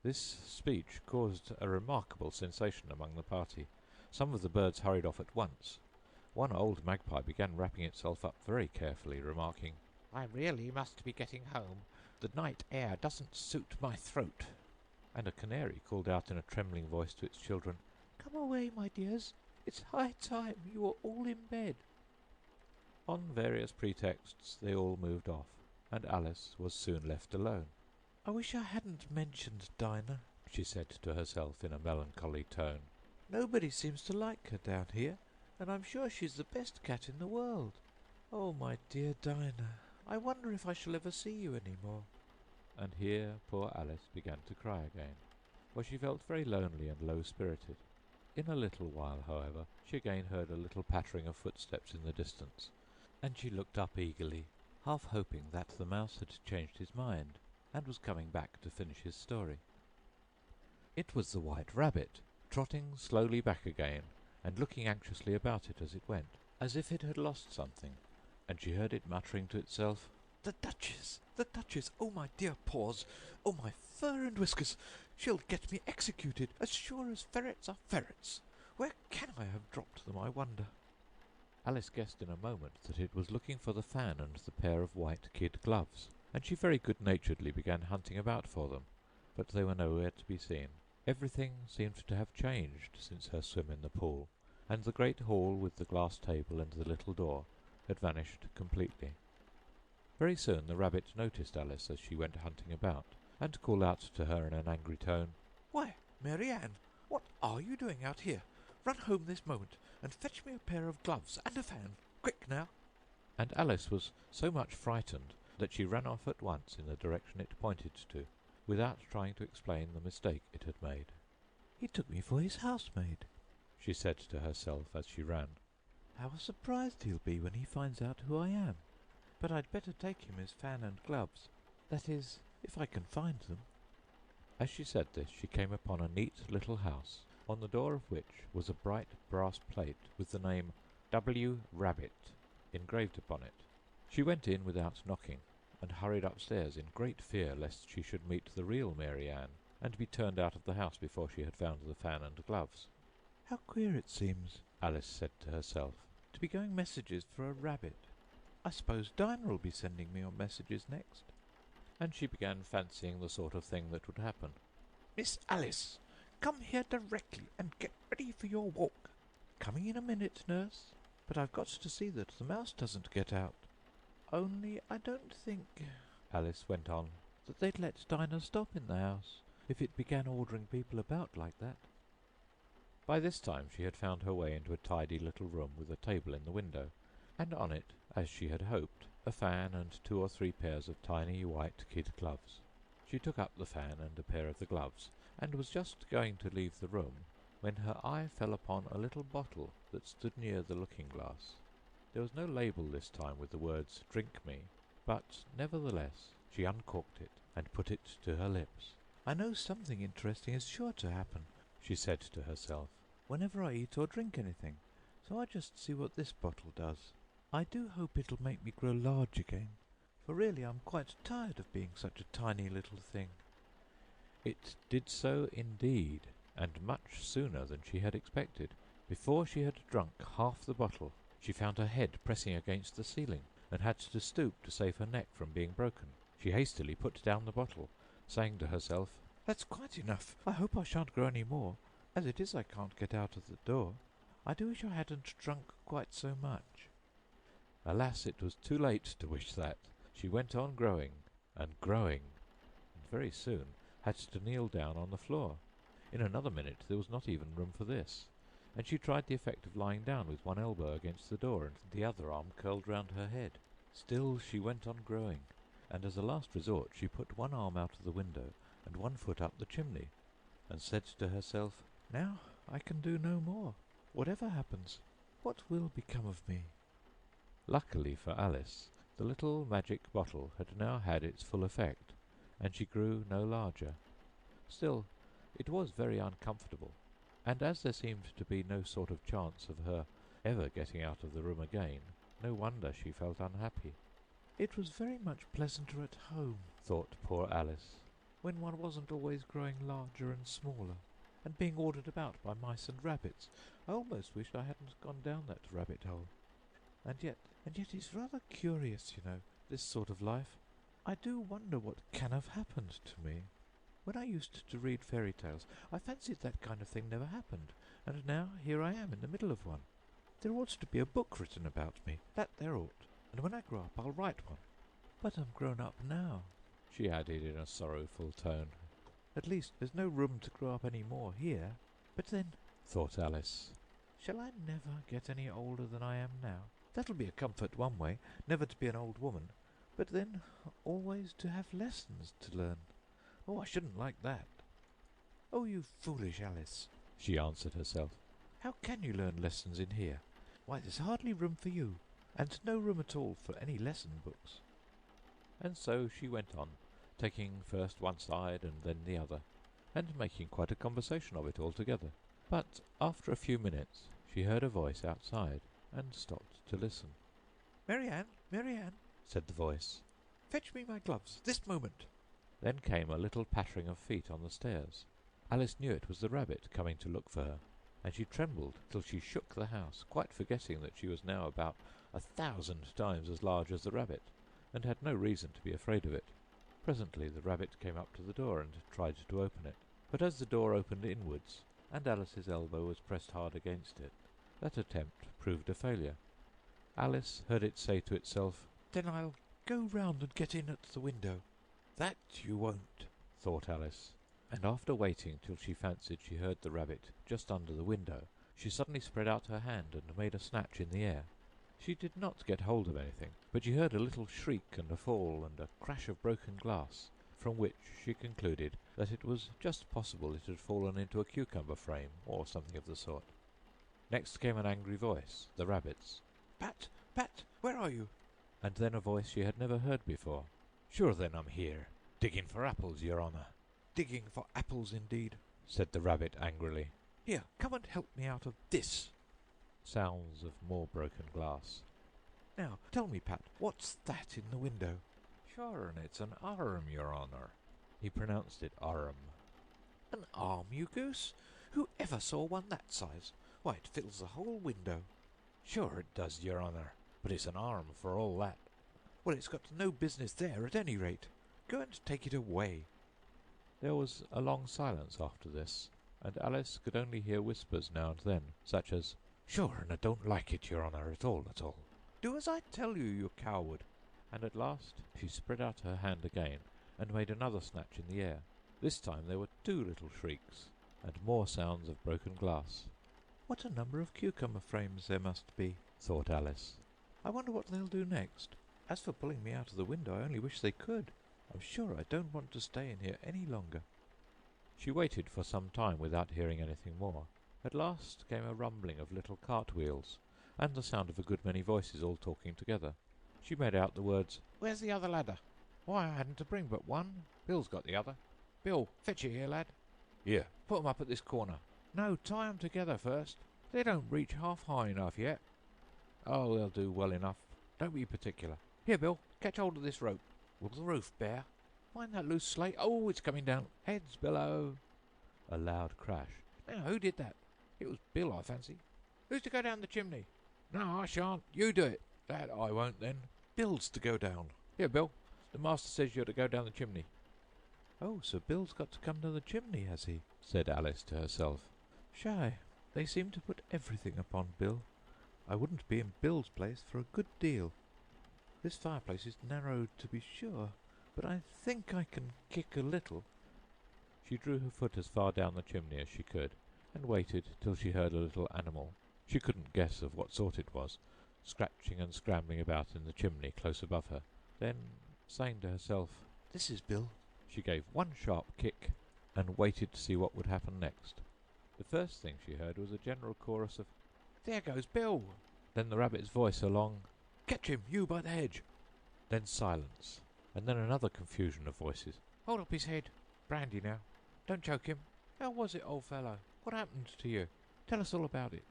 [SPEAKER 1] This speech caused a remarkable sensation among the party. Some of the birds hurried off at once. One old magpie began wrapping itself up very carefully, remarking, 'I really must be getting home. The night air doesn't suit my throat.' And a canary called out in a trembling voice to its children, 'Come away, my dears. It's high time you were all in bed.' On various pretexts they all moved off, and Alice was soon left alone. 'I wish I hadn't mentioned Dinah,' she said to herself in a melancholy tone. 'Nobody seems to like her down here, and I'm sure she's the best cat in the world. Oh, my dear Dinah, I wonder if I shall ever see you any more.' And here poor Alice began to cry again, for she felt very lonely and low-spirited. In a little while, however, she again heard a little pattering of footsteps in the distance, and she looked up eagerly, half hoping that the mouse had changed his mind, and was coming back to finish his story. It was the White Rabbit, trotting slowly back again, and looking anxiously about it as it went, as if it had lost something, and she heard it muttering to itself, 'The Duchess! The Duchess! Oh, my dear paws! Oh, my fur and whiskers! She'll get me executed, as sure as ferrets are ferrets!
[SPEAKER 2] Where can I have dropped them, I wonder?"
[SPEAKER 1] Alice guessed in a moment that it was looking for the fan and the pair of white kid gloves, and she very good-naturedly began hunting about for them, but they were nowhere to be seen. Everything seemed to have changed since her swim in the pool, and the great hall with the glass table and the little door had vanished completely. Very soon the rabbit noticed Alice as she went hunting about, and called out to her in an angry tone,
[SPEAKER 2] "Why, Mary Ann, what are you doing out here? Run home this moment, and fetch me a pair of gloves and a fan. Quick now!"
[SPEAKER 1] and Alice was so much frightened that she ran off at once in the direction it pointed to, without trying to explain the mistake it had made.
[SPEAKER 2] "He took me for his housemaid,"
[SPEAKER 1] she said to herself as she ran.
[SPEAKER 2] "How surprised he'll be when he finds out who I am. But I'd better take him his fan and gloves. That is, if I can find them."
[SPEAKER 1] As she said this, she came upon a neat little house, on the door of which was a bright brass plate with the name W. Rabbit engraved upon it. She went in without knocking, and hurried upstairs in great fear lest she should meet the real Mary Ann, and be turned out of the house before she had found the fan and gloves.
[SPEAKER 2] "How queer it seems," Alice said to herself, "to be going messages for a rabbit. I suppose Dinah'll be sending me on messages next."
[SPEAKER 1] And she began fancying the sort of thing that would happen.
[SPEAKER 2] "Miss Alice, come here directly and get ready for your walk." "Coming in a minute, nurse. But I've got to see that the mouse doesn't get out. Only I don't think," Alice went on, "that they'd let Dinah stop in the house, if it began ordering people about like that."
[SPEAKER 1] By this time she had found her way into a tidy little room with a table in the window, and on it, as she had hoped, a fan and 2 or 3 pairs of tiny white kid gloves. She took up the fan and a pair of the gloves, and was just going to leave the room, when her eye fell upon a little bottle that stood near the looking-glass. There was no label this time with the words "Drink me," but nevertheless she uncorked it and put it to her lips.
[SPEAKER 2] "I know something interesting is sure to happen," she said to herself, "whenever I eat or drink anything, so I just see what this bottle does. I do hope it'll make me grow large again, for really I'm quite tired of being such a tiny little thing."
[SPEAKER 1] It did so indeed, and much sooner than she had expected. Before she had drunk half the bottle, she found her head pressing against the ceiling, and had to stoop to save her neck from being broken. She hastily put down the bottle, saying to herself,
[SPEAKER 2] "That's quite enough. I hope I shan't grow any more. As it is, I can't get out of the door. I do wish I hadn't drunk quite so much."
[SPEAKER 1] Alas, it was too late to wish that. She went on growing, and very soon had to kneel down on the floor. In another minute there was not even room for this, and she tried the effect of lying down with one elbow against the door and the other arm curled round her head. Still she went on growing, and as a last resort she put one arm out of the window and one foot up the chimney, and said to herself,
[SPEAKER 2] "Now I can do no more. Whatever happens, what will become of me?"
[SPEAKER 1] Luckily for Alice, the little magic bottle had now had its full effect, and she grew no larger. Still, it was very uncomfortable, and as there seemed to be no sort of chance of her ever getting out of the room again, no wonder she felt unhappy.
[SPEAKER 2] "It was very much pleasanter at home,"
[SPEAKER 1] thought poor Alice,
[SPEAKER 2] "when one wasn't always growing larger and smaller, and being ordered about by mice and rabbits. I almost wish I hadn't gone down that rabbit hole. And yet it's rather curious, you know, this sort of life. I do wonder what can have happened to me. When I used to read fairy tales, I fancied that kind of thing never happened, and now here I am in the middle of one. There ought to be a book written about me, that there ought, and when I grow up I'll write one. But I'm grown up now,"
[SPEAKER 1] she added in a sorrowful tone.
[SPEAKER 2] "At least there's no room to grow up any more here. But then,"
[SPEAKER 1] thought Alice,
[SPEAKER 2] "shall I never get any older than I am now? That'll be a comfort one way, never to be an old woman, but then always to have lessons to learn. Oh, I shouldn't like that." "Oh, you foolish Alice," she answered herself. "How can you learn lessons in here? Why, there's hardly room for you, and no room at all for any lesson books."
[SPEAKER 1] And so she went on, taking first one side and then the other, and making quite a conversation of it altogether. But after a few minutes she heard a voice outside, and stopped to listen.
[SPEAKER 2] Mary Ann,"
[SPEAKER 1] said the voice,
[SPEAKER 2] "fetch me my gloves, this moment."
[SPEAKER 1] Then came a little pattering of feet on the stairs. Alice knew it was the rabbit coming to look for her,
[SPEAKER 2] and she trembled till she shook the house, quite forgetting that she was now about 1,000 times as large as the rabbit, and had no reason to be afraid of it. Presently the rabbit came up to the door and tried to open it, but as the door opened inwards, and Alice's elbow was pressed hard against it, that attempt proved a failure. Alice heard it say to itself, "Then I'll go round and get in at the window." "That you won't," thought Alice, and after waiting till she fancied she heard the rabbit just under the window, she suddenly spread out her hand and made a snatch in the air. She did not get hold of anything, but she heard a little shriek and a fall and a crash of broken glass, from which she concluded that it was just possible it had fallen into a cucumber frame or something of the sort. Next came an angry voice, the rabbit's. "Pat, Pat, where are you?" And then a voice she had never heard before. "Sure then I'm here, digging for apples, your honour." "Digging for apples indeed," said the rabbit angrily. "Here, come and help me out of this." Sounds of more broken glass. "Now, tell me, Pat, what's that in the window?" "Sure, and it's an arm, your honour." He pronounced it arm. "An arm, you goose? Who ever saw one that size? Why, it fills the whole window." "Sure it does, your honour, but it's an arm for all that." "Well, it's got no business there at any rate. Go and take it away." There was a long silence after this, and Alice could only hear whispers now and then, such as, "Sure, and I don't like it, your honour, at all, at all." "Do as I tell you, you coward." And at last she spread out her hand again and made another snatch in the air. This time there were 2 little shrieks, and more sounds of broken glass. "What a number of cucumber frames there must be," thought Alice. "I wonder what they'll do next. As for pulling me out of the window, I only wish they could. I'm sure I don't want to stay in here any longer." She waited for some time without hearing anything more. At last came a rumbling of little cart-wheels, and the sound of a good many voices all talking together. She made out the words, "Where's the other ladder? Why, I hadn't to bring but one. Bill's got the other. Bill, fetch it here, lad. Here, put 'em up at this corner. No, tie 'em together first. They don't reach half high enough yet." "Oh, they'll do well enough. Don't be particular. Here, Bill, catch hold of this rope. Will the roof bear? Mind that loose slate. Oh, it's coming down. Heads below." A loud crash. "Now, who did that? It was Bill, I fancy. Who's to go down the chimney?" "No, I shan't. You do it." "That I won't, then. Bill's to go down." "Here, Bill. The master says you're to go down the chimney." "Oh, so Bill's got to come down the chimney, has he?" said Alice to herself. "Shy, they seem to put everything upon Bill. I wouldn't be in Bill's place for a good deal. This fireplace is narrow, to be sure, but I think I can kick a little." She drew her foot as far down the chimney as she could, and waited till she heard a little animal, she couldn't guess of what sort it was, scratching and scrambling about in the chimney close above her. Then, saying to herself, "This is Bill," she gave one sharp kick, and waited to see what would happen next. The first thing she heard was a general chorus of, "There goes Bill!" Then the rabbit's voice along, "Catch him, you by the hedge!" Then silence, and then another confusion of voices. "Hold up his head! Brandy now! Don't choke him! How was it, old fellow? What happened to you? Tell us all about it."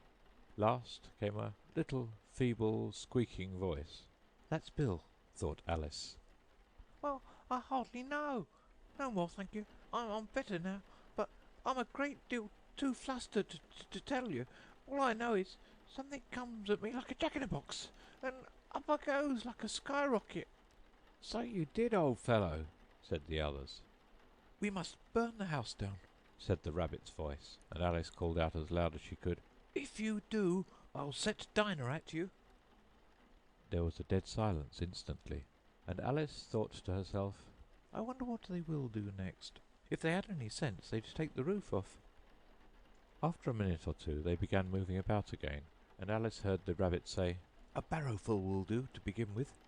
[SPEAKER 2] Last came a little, feeble, squeaking voice. "That's Bill," thought Alice. "Well, I hardly know. No more, thank you. I'm better now, but I'm a great deal too flustered to tell you. All I know is something comes at me like a jack-in-a-box, and up I goes like a skyrocket." "So you did, old fellow," said the others. "We must burn the house down," said the rabbit's voice, and Alice called out as loud as she could, "If you do, I'll set Dinah at you." There was a dead silence instantly, and Alice thought to herself, "I wonder what they will do next. If they had any sense, they'd take the roof off." After a minute or two they began moving about again, and Alice heard the rabbit say, "A barrowful will do, to begin with."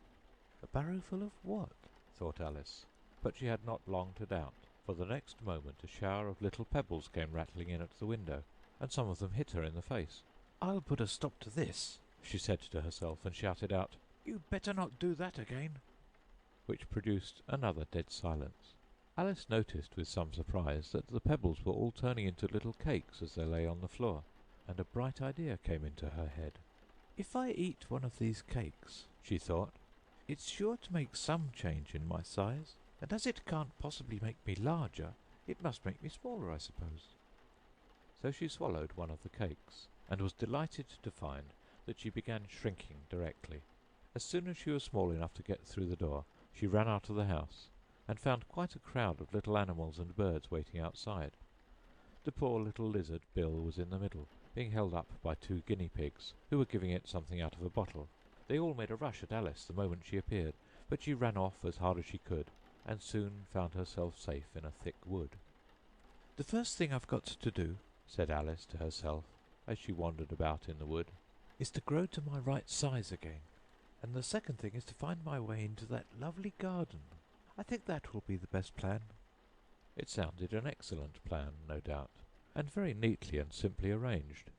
[SPEAKER 2] A barrowful of what? thought Alice, but she had not long to doubt, for the next moment a shower of little pebbles came rattling in at the window, and some of them hit her in the face. "I'll put a stop to this," she said to herself, and shouted out, "You'd better not do that again," which produced another dead silence. Alice noticed with some surprise that the pebbles were all turning into little cakes as they lay on the floor, and a bright idea came into her head. "If I eat one of these cakes," she thought, "it's sure to make some change in my size, and as it can't possibly make me larger, it must make me smaller, I suppose." So she swallowed one of the cakes, and was delighted to find that she began shrinking directly. As soon as she was small enough to get through the door, she ran out of the house, and found quite a crowd of little animals and birds waiting outside. The poor little lizard Bill was in the middle, being held up by 2 guinea pigs, who were giving it something out of a bottle. They all made a rush at Alice the moment she appeared, but she ran off as hard as she could, and soon found herself safe in a thick wood. "The first thing I've got to do," said Alice to herself, as she wandered about in the wood, "is to grow to my right size again. And the second thing is to find my way into that lovely garden. I think that will be the best plan." It sounded an excellent plan, no doubt, and very neatly and simply arranged.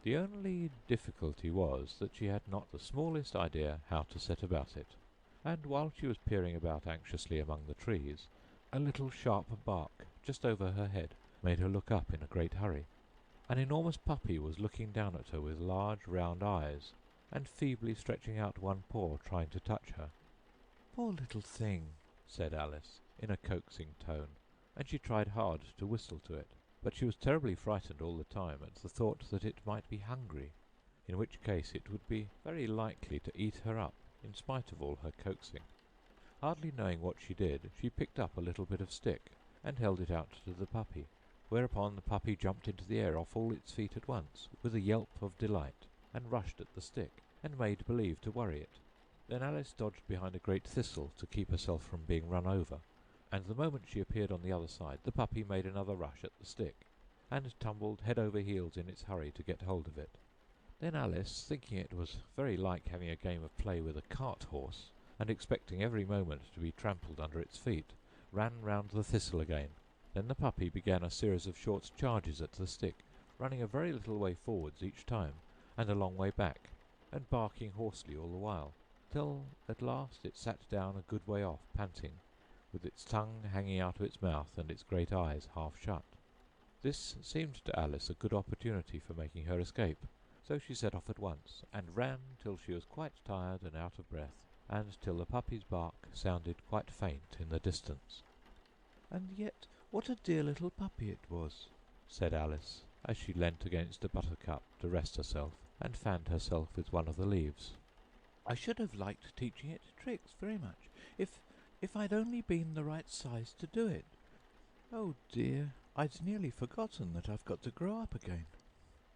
[SPEAKER 2] The only difficulty was that she had not the smallest idea how to set about it, and while she was peering about anxiously among the trees, a little sharp bark just over her head made her look up in a great hurry. An enormous puppy was looking down at her with large round eyes, and feebly stretching out one paw trying to touch her. "Poor little thing," said Alice, in a coaxing tone, and she tried hard to whistle to it, but she was terribly frightened all the time at the thought that it might be hungry, in which case it would be very likely to eat her up, in spite of all her coaxing. Hardly knowing what she did, she picked up a little bit of stick, and held it out to the puppy, whereupon the puppy jumped into the air off all its feet at once, with a yelp of delight, and rushed at the stick, and made believe to worry it. Then Alice dodged behind a great thistle to keep herself from being run over, and the moment she appeared on the other side, the puppy made another rush at the stick, and tumbled head over heels in its hurry to get hold of it. Then Alice, thinking it was very like having a game of play with a cart-horse, and expecting every moment to be trampled under its feet, ran round the thistle again. Then the puppy began a series of short charges at the stick, running a very little way forwards each time, and a long way back, and barking hoarsely all the while, till at last it sat down a good way off, panting, with its tongue hanging out of its mouth and its great eyes half shut. This seemed to Alice a good opportunity for making her escape, so she set off at once, and ran till she was quite tired and out of breath, and till the puppy's bark sounded quite faint in the distance. "And yet what a dear little puppy it was," said Alice, as she leant against a buttercup to rest herself, and fanned herself with one of the leaves. "I should have liked teaching it tricks very much, if I'd only been the right size to do it. Oh dear, I'd nearly forgotten that I've got to grow up again.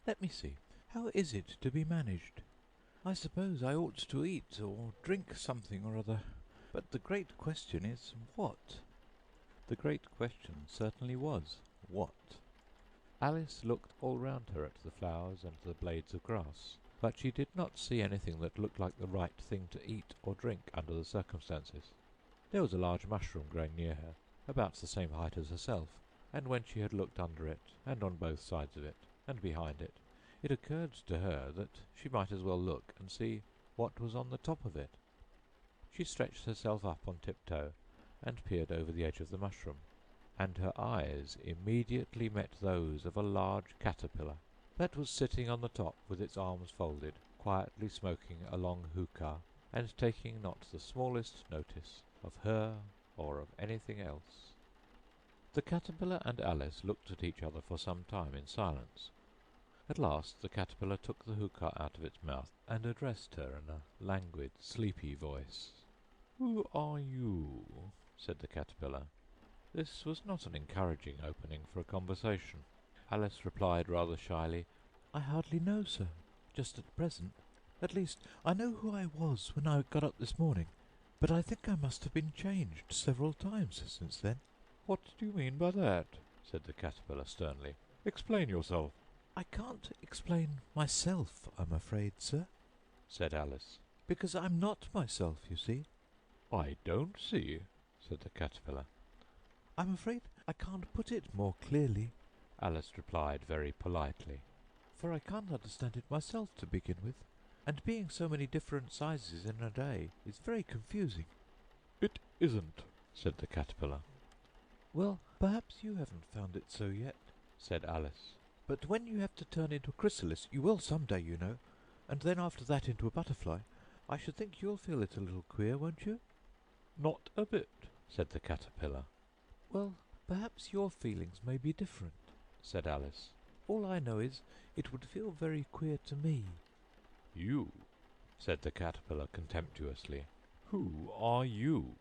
[SPEAKER 2] Let me see, how is it to be managed? I suppose I ought to eat or drink something or other, but the great question is, what?" The great question certainly was, what? Alice looked all round her at the flowers and the blades of grass, but she did not see anything that looked like the right thing to eat or drink under the circumstances. There was a large mushroom growing near her, about the same height as herself, and when she had looked under it, and on both sides of it, and behind it, it occurred to her that she might as well look and see what was on the top of it. She stretched herself up on tiptoe, and peered over the edge of the mushroom, and her eyes immediately met those of a large caterpillar, that was sitting on the top with its arms folded, quietly smoking a long hookah, and taking not the smallest notice of her or of anything else. The caterpillar and Alice looked at each other for some time in silence. At last the caterpillar took the hookah out of its mouth, and addressed her in a languid, sleepy voice. "Who are you?" said the caterpillar. This was not an encouraging opening for a conversation. Alice replied rather shyly, "I hardly know, sir, just at present. At least, I know who I was when I got up this morning, but I think I must have been changed several times since then." "What do you mean by that?" said the caterpillar sternly. "Explain yourself." "I can't explain myself, I'm afraid, sir," said Alice, "because I'm not myself, you see."
[SPEAKER 1] "I don't see," said the caterpillar.
[SPEAKER 2] "I'm afraid I can't put it more clearly,"
[SPEAKER 1] Alice replied very politely,
[SPEAKER 2] "for I can't understand it myself to begin with, and being so many different sizes in a day is very confusing."
[SPEAKER 1] "It isn't," said the caterpillar.
[SPEAKER 2] "Well, perhaps you haven't found it so yet," said Alice. "But when you have to turn into a chrysalis, you will some day, you know, and then after that into a butterfly, I should think you'll feel it a little queer, won't you?"
[SPEAKER 1] "Not a bit," said the caterpillar.
[SPEAKER 2] "Well, perhaps your feelings may be different," said Alice, All I know is it would feel very queer to me."
[SPEAKER 1] "You?" said the caterpillar contemptuously. "Who are you?"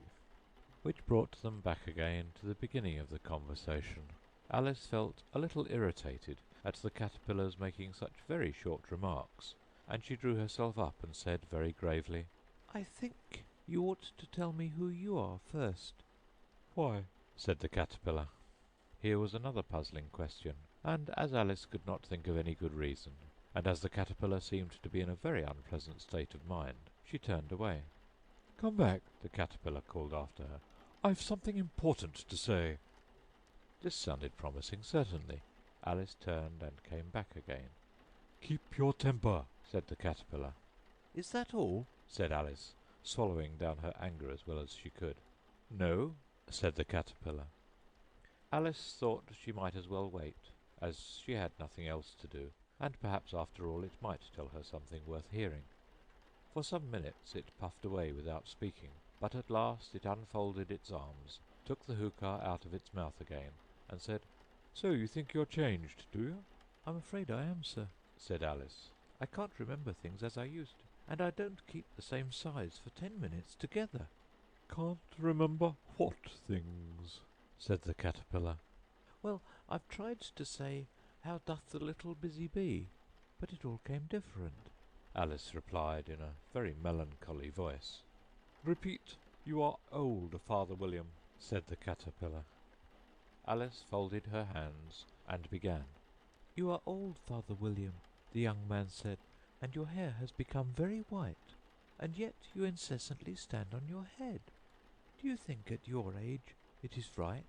[SPEAKER 1] Which brought them back again to the beginning of the conversation. Alice felt a little irritated at the caterpillar's making such very short remarks, and she drew herself up and said very gravely,
[SPEAKER 2] "I think you ought to tell me who you are first."
[SPEAKER 1] "Why?" said the caterpillar. Here was another puzzling question, and as Alice could not think of any good reason, and as the caterpillar seemed to be in a very unpleasant state of mind, she turned away.
[SPEAKER 3] "Come back,"
[SPEAKER 1] The caterpillar called after her.
[SPEAKER 3] "I've something important to say."
[SPEAKER 1] This sounded promising, certainly. Alice turned and came back again.
[SPEAKER 3] "Keep your temper,"
[SPEAKER 1] said the caterpillar.
[SPEAKER 2] "Is that all?"
[SPEAKER 1] said Alice, swallowing down her anger as well as she could. "No," said the caterpillar. Alice thought she might as well wait, as she had nothing else to do, and perhaps after all it might tell her something worth hearing. For some minutes it puffed away without speaking, but at last it unfolded its arms, took the hookah out of its mouth again, and said,
[SPEAKER 3] "So you think you're changed, do you?"
[SPEAKER 2] "I'm afraid I am, sir.
[SPEAKER 1] said Alice.
[SPEAKER 2] I can't remember things as I used to, and I don't keep the same size for 10 minutes together."
[SPEAKER 3] "Can't remember what things?"
[SPEAKER 1] said the caterpillar.
[SPEAKER 2] "Well, I've tried to say, 'How doth the little busy bee?' but it all came different."
[SPEAKER 1] Alice replied in a very melancholy voice.
[SPEAKER 3] "Repeat, 'You are old, Father William,'"
[SPEAKER 1] said the caterpillar. Alice folded her hands and began.
[SPEAKER 2] "You are old, Father William," the young man said, "and your hair has become very white, and yet you incessantly stand on your head. Do you think at your age it is right?"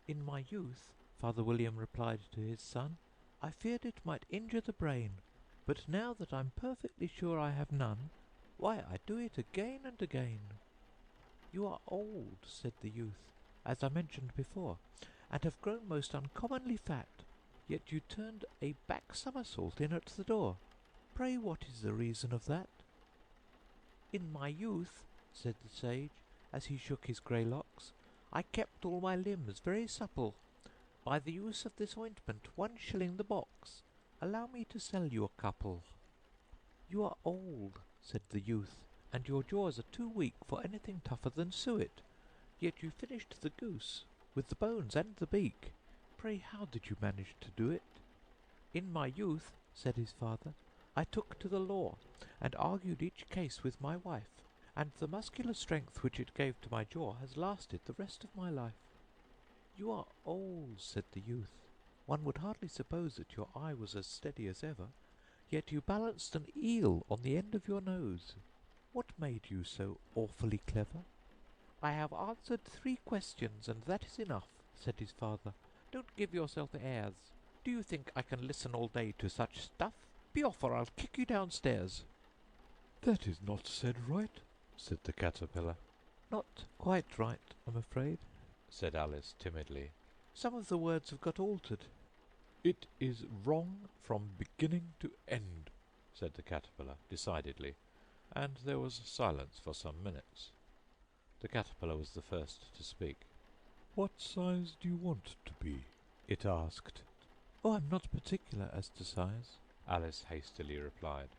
[SPEAKER 2] "In my youth," Father William replied to his son, "I feared it might injure the brain, but now that I'm perfectly sure I have none, why, I do it again and again." "You are old," said the youth, "as I mentioned before, and have grown most uncommonly fat, yet you turned a back somersault in at the door. Pray, what is the reason of that?" "In my youth," said the sage, as he shook his grey locks, "I kept all my limbs very supple. By the use of this ointment, 1 shilling the box. Allow me to sell you a couple." "You are old," said the youth, "and your jaws are too weak for anything tougher than suet. Yet you finished the goose, with the bones and the beak. Pray, how did you manage to do it?" "In my youth," said his father, "I took to the law, and argued each case with my wife, and the muscular strength which it gave to my jaw has lasted the rest of my life." "You are old," said the youth. "One would hardly suppose that your eye was as steady as ever, yet you balanced an eel on the end of your nose. What made you so awfully clever?" "I have answered 3 questions, and that is enough," said his father. "Don't give yourself airs. Do you think I can listen all day to such stuff? Be off, or I'll kick you downstairs."
[SPEAKER 3] "That is not said right,"
[SPEAKER 1] said the caterpillar.
[SPEAKER 2] "Not quite right, I'm afraid,"
[SPEAKER 1] said Alice timidly.
[SPEAKER 2] "Some of the words have got altered."
[SPEAKER 3] "It is wrong from beginning to end,"
[SPEAKER 1] said the caterpillar decidedly, and there was silence for some minutes. The caterpillar was the first to speak.
[SPEAKER 3] "What size do you want to be?"
[SPEAKER 1] it asked.
[SPEAKER 2] "Oh, I'm not particular as to size,"
[SPEAKER 1] Alice hastily replied.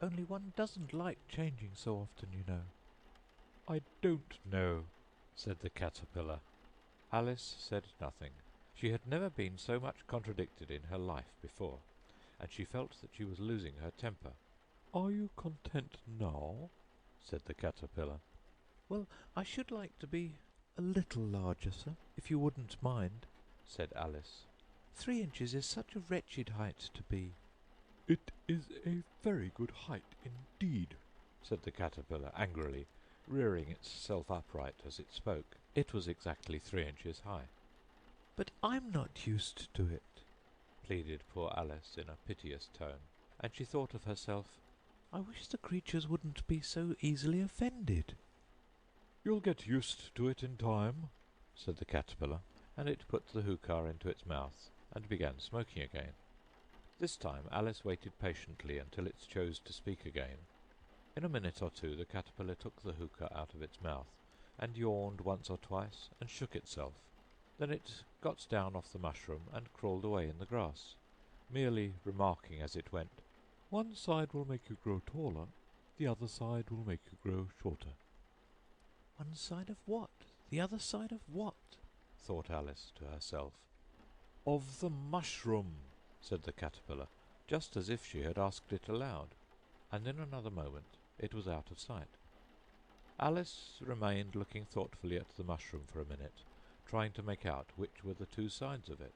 [SPEAKER 2] "only one doesn't like changing so often, you know."
[SPEAKER 3] "I don't know,"
[SPEAKER 1] said the caterpillar. Alice said nothing. She had never been so much contradicted in her life before, and she felt that she was losing her temper.
[SPEAKER 3] "Are you content now?"
[SPEAKER 1] said the caterpillar.
[SPEAKER 2] "Well, I should like to be a little larger, sir, if you wouldn't mind,"
[SPEAKER 1] said Alice.
[SPEAKER 2] 3 inches is such a wretched height to be."
[SPEAKER 3] "It is a very good height indeed,"
[SPEAKER 1] said the caterpillar angrily, rearing itself upright as it spoke. It was exactly 3 inches high.
[SPEAKER 2] "But I'm not used to it,"
[SPEAKER 1] pleaded poor Alice in a piteous tone, and she thought of herself,
[SPEAKER 2] "I wish the creatures wouldn't be so easily offended."
[SPEAKER 3] "You'll get used to it in time,"
[SPEAKER 1] said the caterpillar, and it put the hookah into its mouth and began smoking again. This time Alice waited patiently until it chose to speak again. In a minute or two the caterpillar took the hookah out of its mouth, and yawned once or twice, and shook itself.
[SPEAKER 3] Then it got down off the mushroom and crawled away in the grass, merely remarking as it went, "One side will make you grow taller, the other side will make you grow shorter."
[SPEAKER 2] One side of what? The other side of what?
[SPEAKER 3] Thought Alice to herself. "Of the mushroom," said the caterpillar, just as if she had asked it aloud, and in another moment it was out of sight. Alice remained looking thoughtfully at the mushroom for a minute, trying to make out which were the two sides of it,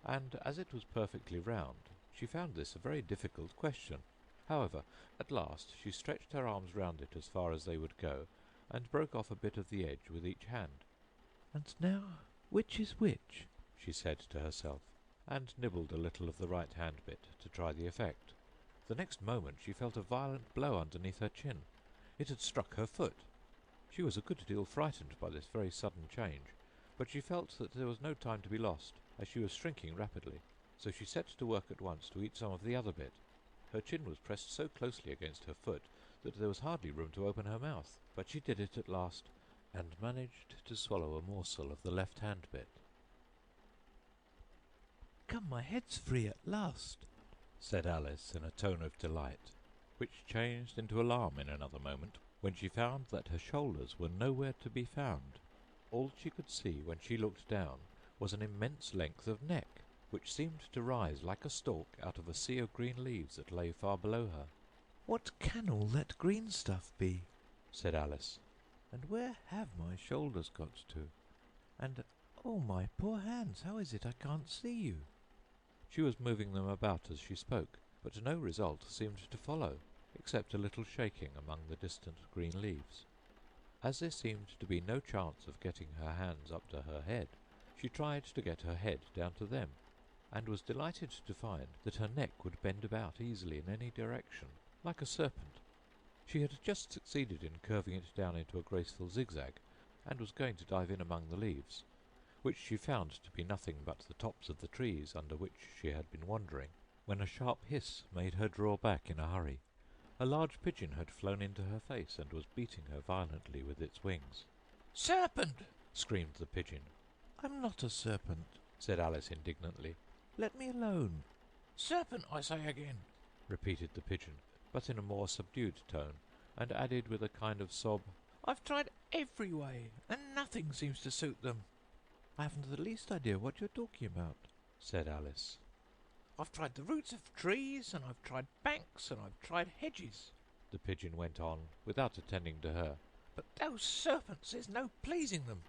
[SPEAKER 3] and as it was perfectly round, she found this a very difficult question. However, at last she stretched her arms round it as far as they would go, and broke off a bit of the edge with each hand.
[SPEAKER 2] "And now, which is which?"
[SPEAKER 3] she said to herself, and nibbled a little of the right hand bit to try the effect. The next moment she felt a violent blow underneath her chin. It had struck her foot. She was a good deal frightened by this very sudden change, but she felt that there was no time to be lost, as she was shrinking rapidly, so she set to work at once to eat some of the other bit. Her chin was pressed so closely against her foot that there was hardly room to open her mouth, but she did it at last, and managed to swallow a morsel of the left-hand bit.
[SPEAKER 2] "Come, my head's free at last,"
[SPEAKER 3] said Alice in a tone of delight, which changed into alarm in another moment, when she found that her shoulders were nowhere to be found. All she could see when she looked down was an immense length of neck, which seemed to rise like a stalk out of a sea of green leaves that lay far below her.
[SPEAKER 2] "What can all that green stuff be?"
[SPEAKER 3] said Alice.
[SPEAKER 2] "And where have my shoulders got to? And, oh, my poor hands, how is it I can't see you?"
[SPEAKER 3] She was moving them about as she spoke, but no result seemed to follow, except a little shaking among the distant green leaves. As there seemed to be no chance of getting her hands up to her head, she tried to get her head down to them, and was delighted to find that her neck would bend about easily in any direction, like a serpent. She had just succeeded in curving it down into a graceful zigzag, and was going to dive in among the leaves, which she found to be nothing but the tops of the trees under which she had been wandering, when a sharp hiss made her draw back in a hurry. A large pigeon had flown into her face and was beating her violently with its wings.
[SPEAKER 2] "Serpent!"
[SPEAKER 3] screamed the pigeon.
[SPEAKER 2] "I'm not a serpent,"
[SPEAKER 3] said Alice indignantly.
[SPEAKER 2] "let me alone."
[SPEAKER 4] "Serpent, I say again,"
[SPEAKER 3] repeated the pigeon, but in a more subdued tone, and added with a kind of sob,
[SPEAKER 4] "I've tried every way, and nothing seems to suit them."
[SPEAKER 2] "I haven't the least idea what you're talking about,"
[SPEAKER 3] said Alice.
[SPEAKER 4] "I've tried the roots of trees, and I've tried banks, and I've tried hedges,"
[SPEAKER 3] the pigeon went on, without attending to her.
[SPEAKER 4] "but those serpents, there's no pleasing them."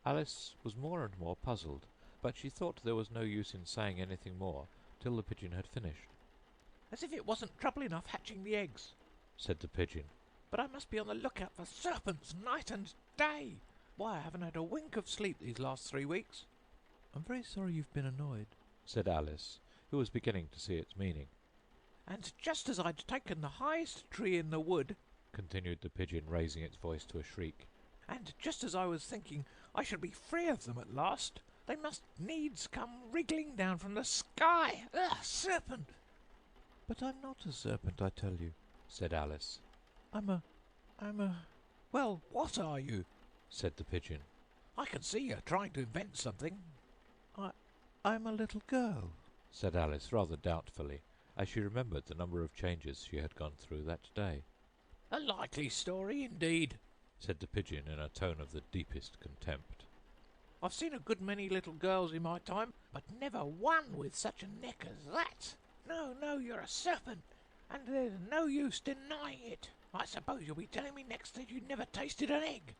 [SPEAKER 3] Alice was more and more puzzled, but she thought there was no use in saying anything more till the pigeon had finished.
[SPEAKER 4] "As if it wasn't trouble enough hatching the eggs,"
[SPEAKER 3] said the pigeon.
[SPEAKER 4] "but I must be on the lookout for serpents night and day. Why, I haven't had a wink of sleep these last 3 weeks."
[SPEAKER 2] "I'm very sorry you've been annoyed,"
[SPEAKER 3] said Alice, who was beginning to see its meaning.
[SPEAKER 4] "And just as I'd taken the highest tree in the wood,"
[SPEAKER 3] continued the pigeon, raising its voice to a shriek,
[SPEAKER 4] "and just as I was thinking I should be free of them at last, they must needs come wriggling down from the sky. Ugh, serpent!"
[SPEAKER 2] "But I'm not a serpent, I tell you,"
[SPEAKER 3] said Alice.
[SPEAKER 2] I'm a...
[SPEAKER 4] "Well, what are you?"
[SPEAKER 3] said the pigeon.
[SPEAKER 4] "I can see you're trying to invent something."
[SPEAKER 2] I'm a little girl,"
[SPEAKER 3] said Alice rather doubtfully, as she remembered the number of changes she had gone through that day.
[SPEAKER 4] "A likely story indeed,"
[SPEAKER 3] said the pigeon in a tone of the deepest contempt.
[SPEAKER 4] "I've seen a good many little girls in my time, but never one with such a neck as that. No, you're a serpent, and there's no use denying it. I suppose you'll be telling me next that you never tasted an egg."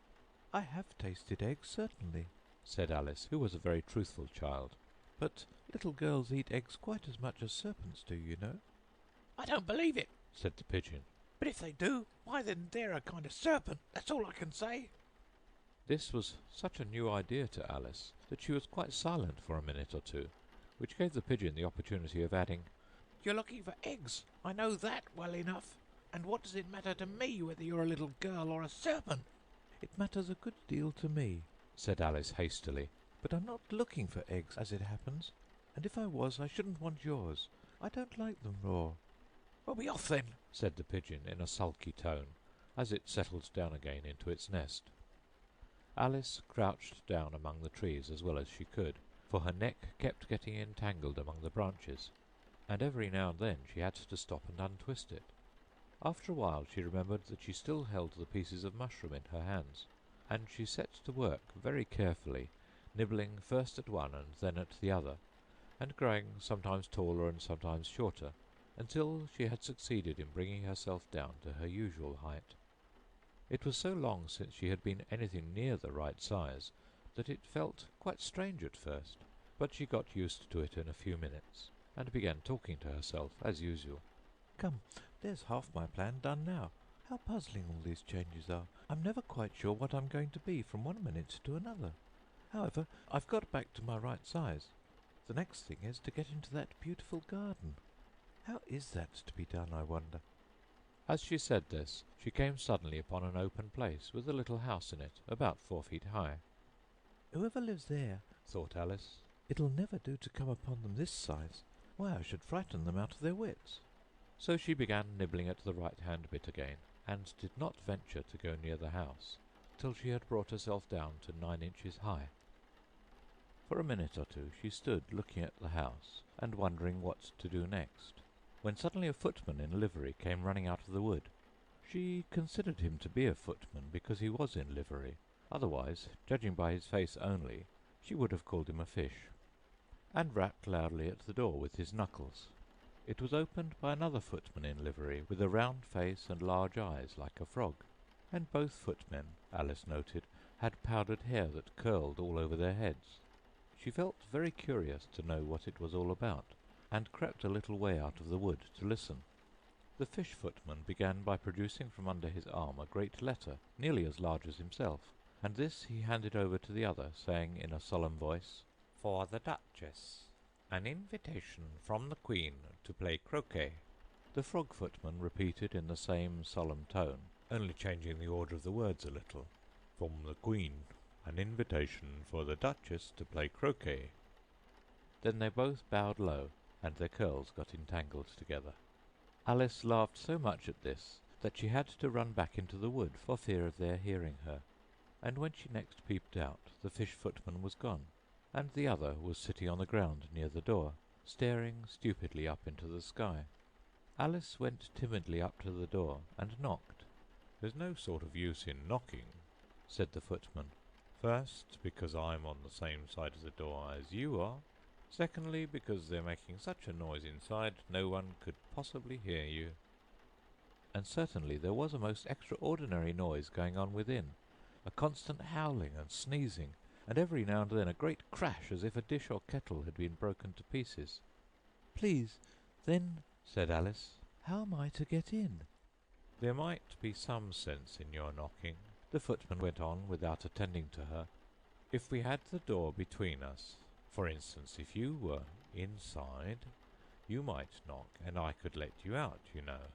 [SPEAKER 2] "I have tasted eggs, certainly,"
[SPEAKER 3] said Alice, who was a very truthful child.
[SPEAKER 2] "but little girls eat eggs quite as much as serpents do, you know."
[SPEAKER 4] "I don't believe it,"
[SPEAKER 3] said the pigeon.
[SPEAKER 4] "but if they do, why then they're a kind of serpent, that's all I can say."
[SPEAKER 3] This was such a new idea to Alice that she was quite silent for a minute or two, which gave the pigeon the opportunity of adding,
[SPEAKER 4] "You're looking for eggs, I know that well enough. And what does it matter to me whether you're a little girl or a serpent?"
[SPEAKER 2] "It matters a good deal to me,"
[SPEAKER 3] said Alice hastily.
[SPEAKER 2] "but I'm not looking for eggs, as it happens, and if I was, I shouldn't want yours. I don't like them raw."
[SPEAKER 4] "Well, be off then,"
[SPEAKER 3] said the pigeon in a sulky tone, as it settled down again into its nest. Alice crouched down among the trees as well as she could, for her neck kept getting entangled among the branches, and every now and then she had to stop and untwist it. After a while she remembered that she still held the pieces of mushroom in her hands, and she set to work very carefully, nibbling first at one and then at the other, and growing sometimes taller and sometimes shorter, until she had succeeded in bringing herself down to her usual height. It was so long since she had been anything near the right size that it felt quite strange at first, but she got used to it in a few minutes, and began talking to herself as usual.
[SPEAKER 2] Come, there's half my plan done now. How puzzling all these changes are. I'm never quite sure what I'm going to be from one minute to another. However, I've got back to my right size. The next thing is to get into that beautiful garden. How is that to be done, I wonder?
[SPEAKER 3] As she said this, she came suddenly upon an open place with a little house in it, about 4 feet high.
[SPEAKER 2] Whoever lives there,
[SPEAKER 3] Thought Alice.
[SPEAKER 2] It'll never do to come upon them this size. Why, I should frighten them out of their wits.
[SPEAKER 3] So she began nibbling at the right-hand bit again, and did not venture to go near the house till she had brought herself down to 9 inches high. For a minute or two she stood looking at the house and wondering what to do next, when suddenly a footman in livery came running out of the wood. She considered him to be a footman because he was in livery. Otherwise, judging by his face only, she would have called him a fish, and rapped loudly at the door with his knuckles. It was opened by another footman in livery, with a round face and large eyes like a frog, and both footmen, Alice noted, had powdered hair that curled all over their heads. She felt very curious to know what it was all about, and crept a little way out of the wood to listen. The fish footman began by producing from under his arm a great letter, nearly as large as himself, and this he handed over to the other, saying in a solemn voice, "For the Duchess, an invitation from the Queen to play croquet." The frog footman repeated in the same solemn tone, only changing the order of the words a little, "From the Queen, an invitation for the Duchess to play croquet." Then they both bowed low, and their curls got entangled together. Alice laughed so much at this that she had to run back into the wood for fear of their hearing her, and when she next peeped out, the fish footman was gone, and the other was sitting on the ground near the door, staring stupidly up into the sky. Alice went timidly up to the door and knocked. "There's no sort of use in knocking," said the footman. "First, because I'm on the same side of the door as you are. Secondly, because they're making such a noise inside no one could possibly hear you." And certainly there was a most extraordinary noise going on within, a constant howling and sneezing, and every now and then a great crash as if a dish or kettle had been broken to pieces.
[SPEAKER 2] Please, then,
[SPEAKER 3] said Alice,
[SPEAKER 2] how am I to get in?
[SPEAKER 3] "There might be some sense in your knocking," the footman went on without attending to her, "if we had the door between us. For instance, if you were inside, you might knock, and I could let you out, you know."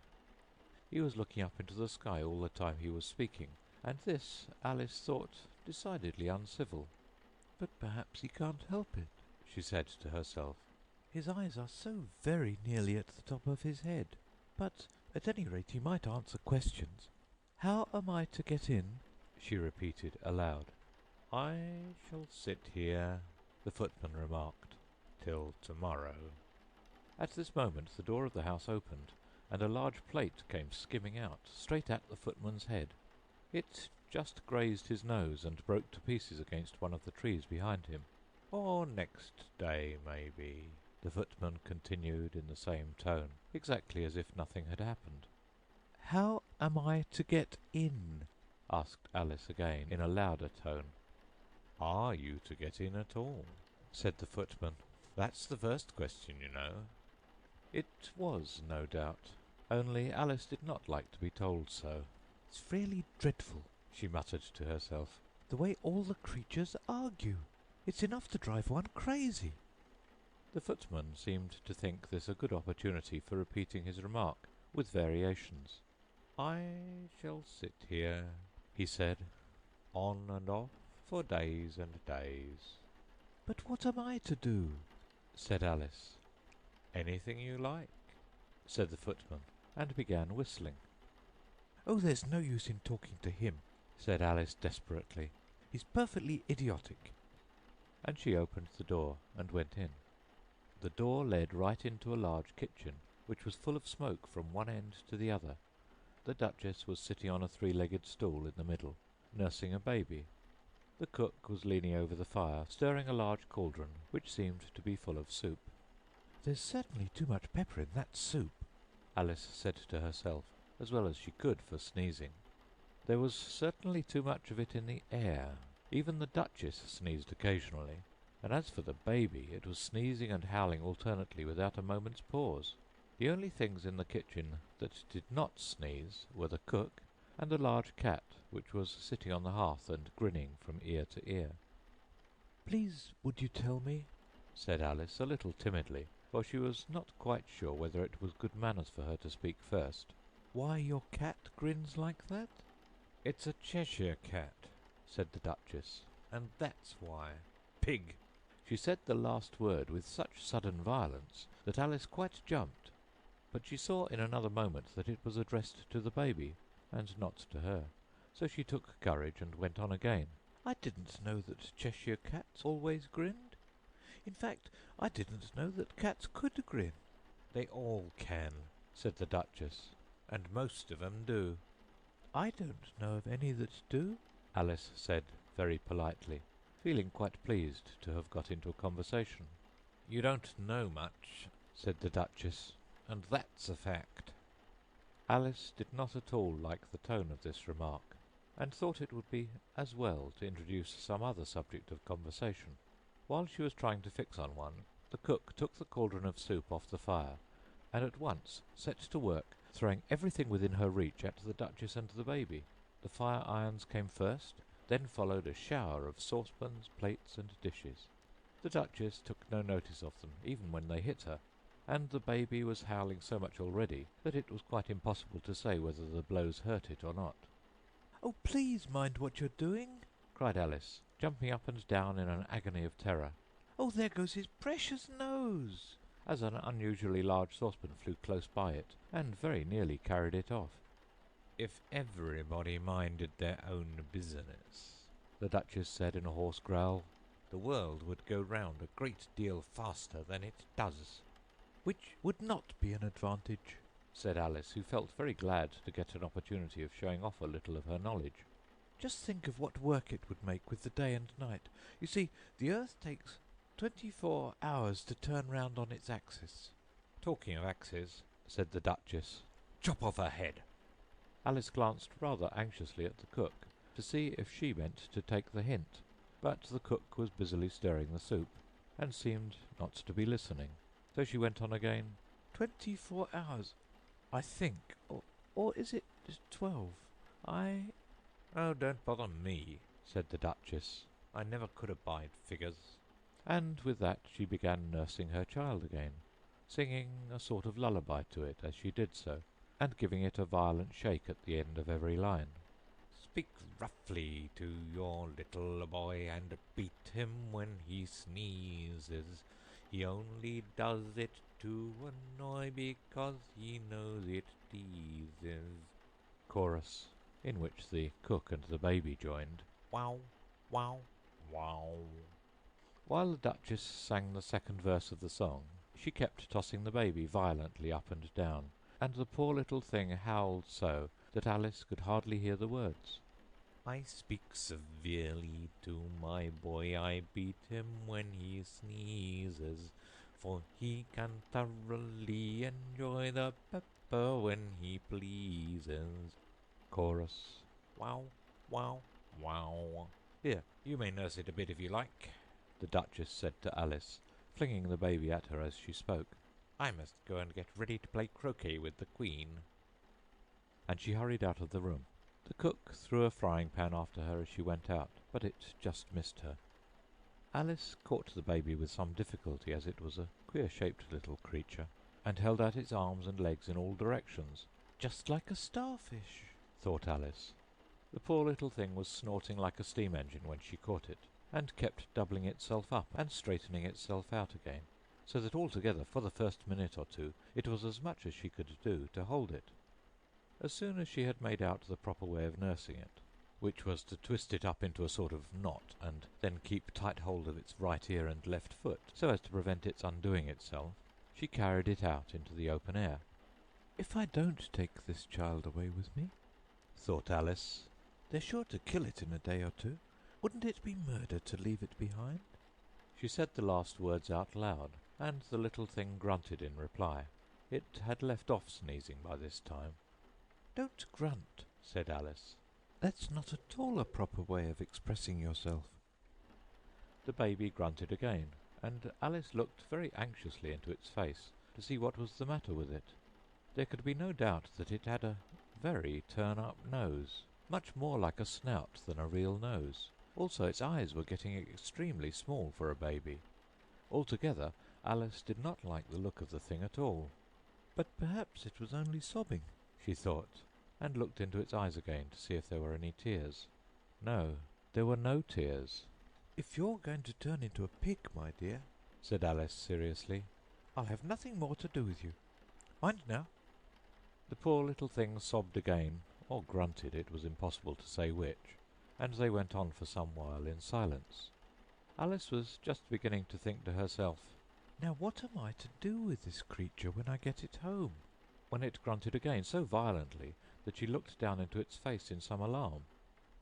[SPEAKER 3] He was looking up into the sky all the time he was speaking, and this Alice thought decidedly uncivil.
[SPEAKER 2] But perhaps he can't help it,
[SPEAKER 3] she said to herself.
[SPEAKER 2] His eyes are so very nearly at the top of his head. But at any rate he might answer questions. How am I to get in?
[SPEAKER 3] She repeated aloud. "I shall sit here," the footman remarked, "till tomorrow." At this moment the door of the house opened, and a large plate came skimming out, straight at the footman's head. It just grazed his nose and broke to pieces against one of the trees behind him. "Or next day, maybe," the footman continued in the same tone, exactly as if nothing had happened.
[SPEAKER 2] How am I to get in?
[SPEAKER 3] asked Alice again, in a louder tone. "Are you to get in at all?" said the footman. "That's the first question, you know." It was, no doubt, only Alice did not like to be told so.
[SPEAKER 2] It's really dreadful,
[SPEAKER 3] she muttered to herself.
[SPEAKER 2] The way all the creatures argue. It's enough to drive one crazy.
[SPEAKER 3] The footman seemed to think this a good opportunity for repeating his remark, with variations. "I shall sit here," he said, "on and off for days and days."
[SPEAKER 2] But what am I to do?
[SPEAKER 3] said Alice. "Anything you like," said the footman, and began whistling.
[SPEAKER 2] Oh, there's no use in talking to him,
[SPEAKER 3] said Alice desperately.
[SPEAKER 2] He's perfectly idiotic."
[SPEAKER 3] And she opened the door and went in. The door led right into a large kitchen, which was full of smoke from one end to the other. The Duchess was sitting on a three-legged stool in the middle, nursing a baby. The cook was leaning over the fire, stirring a large cauldron, which seemed to be full of soup.
[SPEAKER 2] "There's certainly too much pepper in that soup,"
[SPEAKER 3] Alice said to herself, as well as she could for sneezing. There was certainly too much of it in the air. Even the Duchess sneezed occasionally, and as for the baby, it was sneezing and howling alternately without a moment's pause. The only things in the kitchen that did not sneeze were the cook and a large cat, which was sitting on the hearth and grinning from ear to ear.
[SPEAKER 2] "Please, would you tell me,"
[SPEAKER 3] said Alice, a little timidly, for she was not quite sure whether it was good manners for her to speak first,
[SPEAKER 2] "why your cat grins like that?"
[SPEAKER 3] "It's a Cheshire cat," said the Duchess, "and that's why. Pig!" She said the last word with such sudden violence that Alice quite jumped, but she saw in another moment that it was addressed to the baby, and not to her, so she took courage and went on again.
[SPEAKER 2] "I didn't know that Cheshire cats always grinned. In fact, I didn't know that cats could grin."
[SPEAKER 3] "They all can," said the Duchess, "and most of 'em do."
[SPEAKER 2] "I don't know of any that do,"
[SPEAKER 3] Alice said very politely, feeling quite pleased to have got into a conversation. "You don't know much," said the Duchess, "and that's a fact." Alice did not at all like the tone of this remark, and thought it would be as well to introduce some other subject of conversation. While she was trying to fix on one, the cook took the cauldron of soup off the fire, and at once set to work throwing everything within her reach at the Duchess and the baby. The fire irons came first, then followed a shower of saucepans, plates, and dishes. The Duchess took no notice of them, even when they hit her, and the baby was howling so much already that it was quite impossible to say whether the blows hurt it or not.
[SPEAKER 2] "Oh, please mind what you're doing,"
[SPEAKER 3] cried Alice, jumping up and down in an agony of terror.
[SPEAKER 2] "Oh, there goes his precious nose,"
[SPEAKER 3] as an unusually large saucepan flew close by it, and very nearly carried it off. "If everybody minded their own business," the Duchess said in a hoarse growl, "the world would go round a great deal faster than it does."
[SPEAKER 2] "Which would not be an advantage,"
[SPEAKER 3] said Alice, who felt very glad to get an opportunity of showing off a little of her knowledge.
[SPEAKER 2] "Just think of what work it would make with the day and night. You see, the Earth takes 24 hours to turn round on its axis."
[SPEAKER 3] "Talking of axes," said the Duchess, "chop off her head." Alice glanced rather anxiously at the cook, to see if she meant to take the hint, but the cook was busily stirring the soup, and seemed not to be listening, so she went on again.
[SPEAKER 2] 24 hours, I think. Or is it 12?
[SPEAKER 3] "Oh, don't bother me," said the Duchess. "I never could abide figures." And with that she began nursing her child again, singing a sort of lullaby to it as she did so, and giving it a violent shake at the end of every line. "Speak roughly to your little boy, and beat him when he sneezes. He only does it to annoy, because he knows it teases." Chorus, in which the cook and the baby joined. Wow, wow, wow. While the Duchess sang the second verse of the song, she kept tossing the baby violently up and down, and the poor little thing howled so that Alice could hardly hear the words. "I speak severely to my boy, I beat him when he sneezes, for he can thoroughly enjoy the pepper when he pleases." Chorus. Wow, wow, wow. "Here, you may nurse it a bit if you like," the Duchess said to Alice, flinging the baby at her as she spoke. "I must go and get ready to play croquet with the Queen." And she hurried out of the room. The cook threw a frying pan after her as she went out, but it just missed her. Alice caught the baby with some difficulty, as it was a queer-shaped little creature, and held out its arms and legs in all directions.
[SPEAKER 2] "Just like a starfish,"
[SPEAKER 3] thought Alice. The poor little thing was snorting like a steam engine when she caught it, and kept doubling itself up and straightening itself out again, so that altogether for the first minute or two it was as much as she could do to hold it. As soon as she had made out the proper way of nursing it, which was to twist it up into a sort of knot and then keep tight hold of its right ear and left foot, so as to prevent its undoing itself, she carried it out into the open air.
[SPEAKER 2] "If I don't take this child away with me,"
[SPEAKER 3] thought Alice,
[SPEAKER 2] "they're sure to kill it in a day or two. Wouldn't it be murder to leave it behind?"
[SPEAKER 3] she said the last words out loud, and the little thing grunted in reply. It had left off sneezing by this time.
[SPEAKER 2] "Don't grunt,"
[SPEAKER 3] said Alice.
[SPEAKER 2] "That's not at all a proper way of expressing yourself."
[SPEAKER 3] The baby grunted again, and Alice looked very anxiously into its face to see what was the matter with it. There could be no doubt that it had a very turn-up nose, much more like a snout than a real nose. Also, its eyes were getting extremely small for a baby. Altogether, Alice did not like the look of the thing at all.
[SPEAKER 2] But perhaps it was only sobbing,
[SPEAKER 3] she thought, and looked into its eyes again to see if there were any tears. No, there were no tears.
[SPEAKER 2] "If you're going to turn into a pig, my dear,"
[SPEAKER 3] said Alice seriously,
[SPEAKER 2] "I'll have nothing more to do with you. Mind now."
[SPEAKER 3] The poor little thing sobbed again, or grunted, it was impossible to say which, and they went on for some while in silence. Alice was just beginning to think to herself,
[SPEAKER 2] "Now what am I to do with this creature when I get it home?"
[SPEAKER 3] when it grunted again so violently that she looked down into its face in some alarm.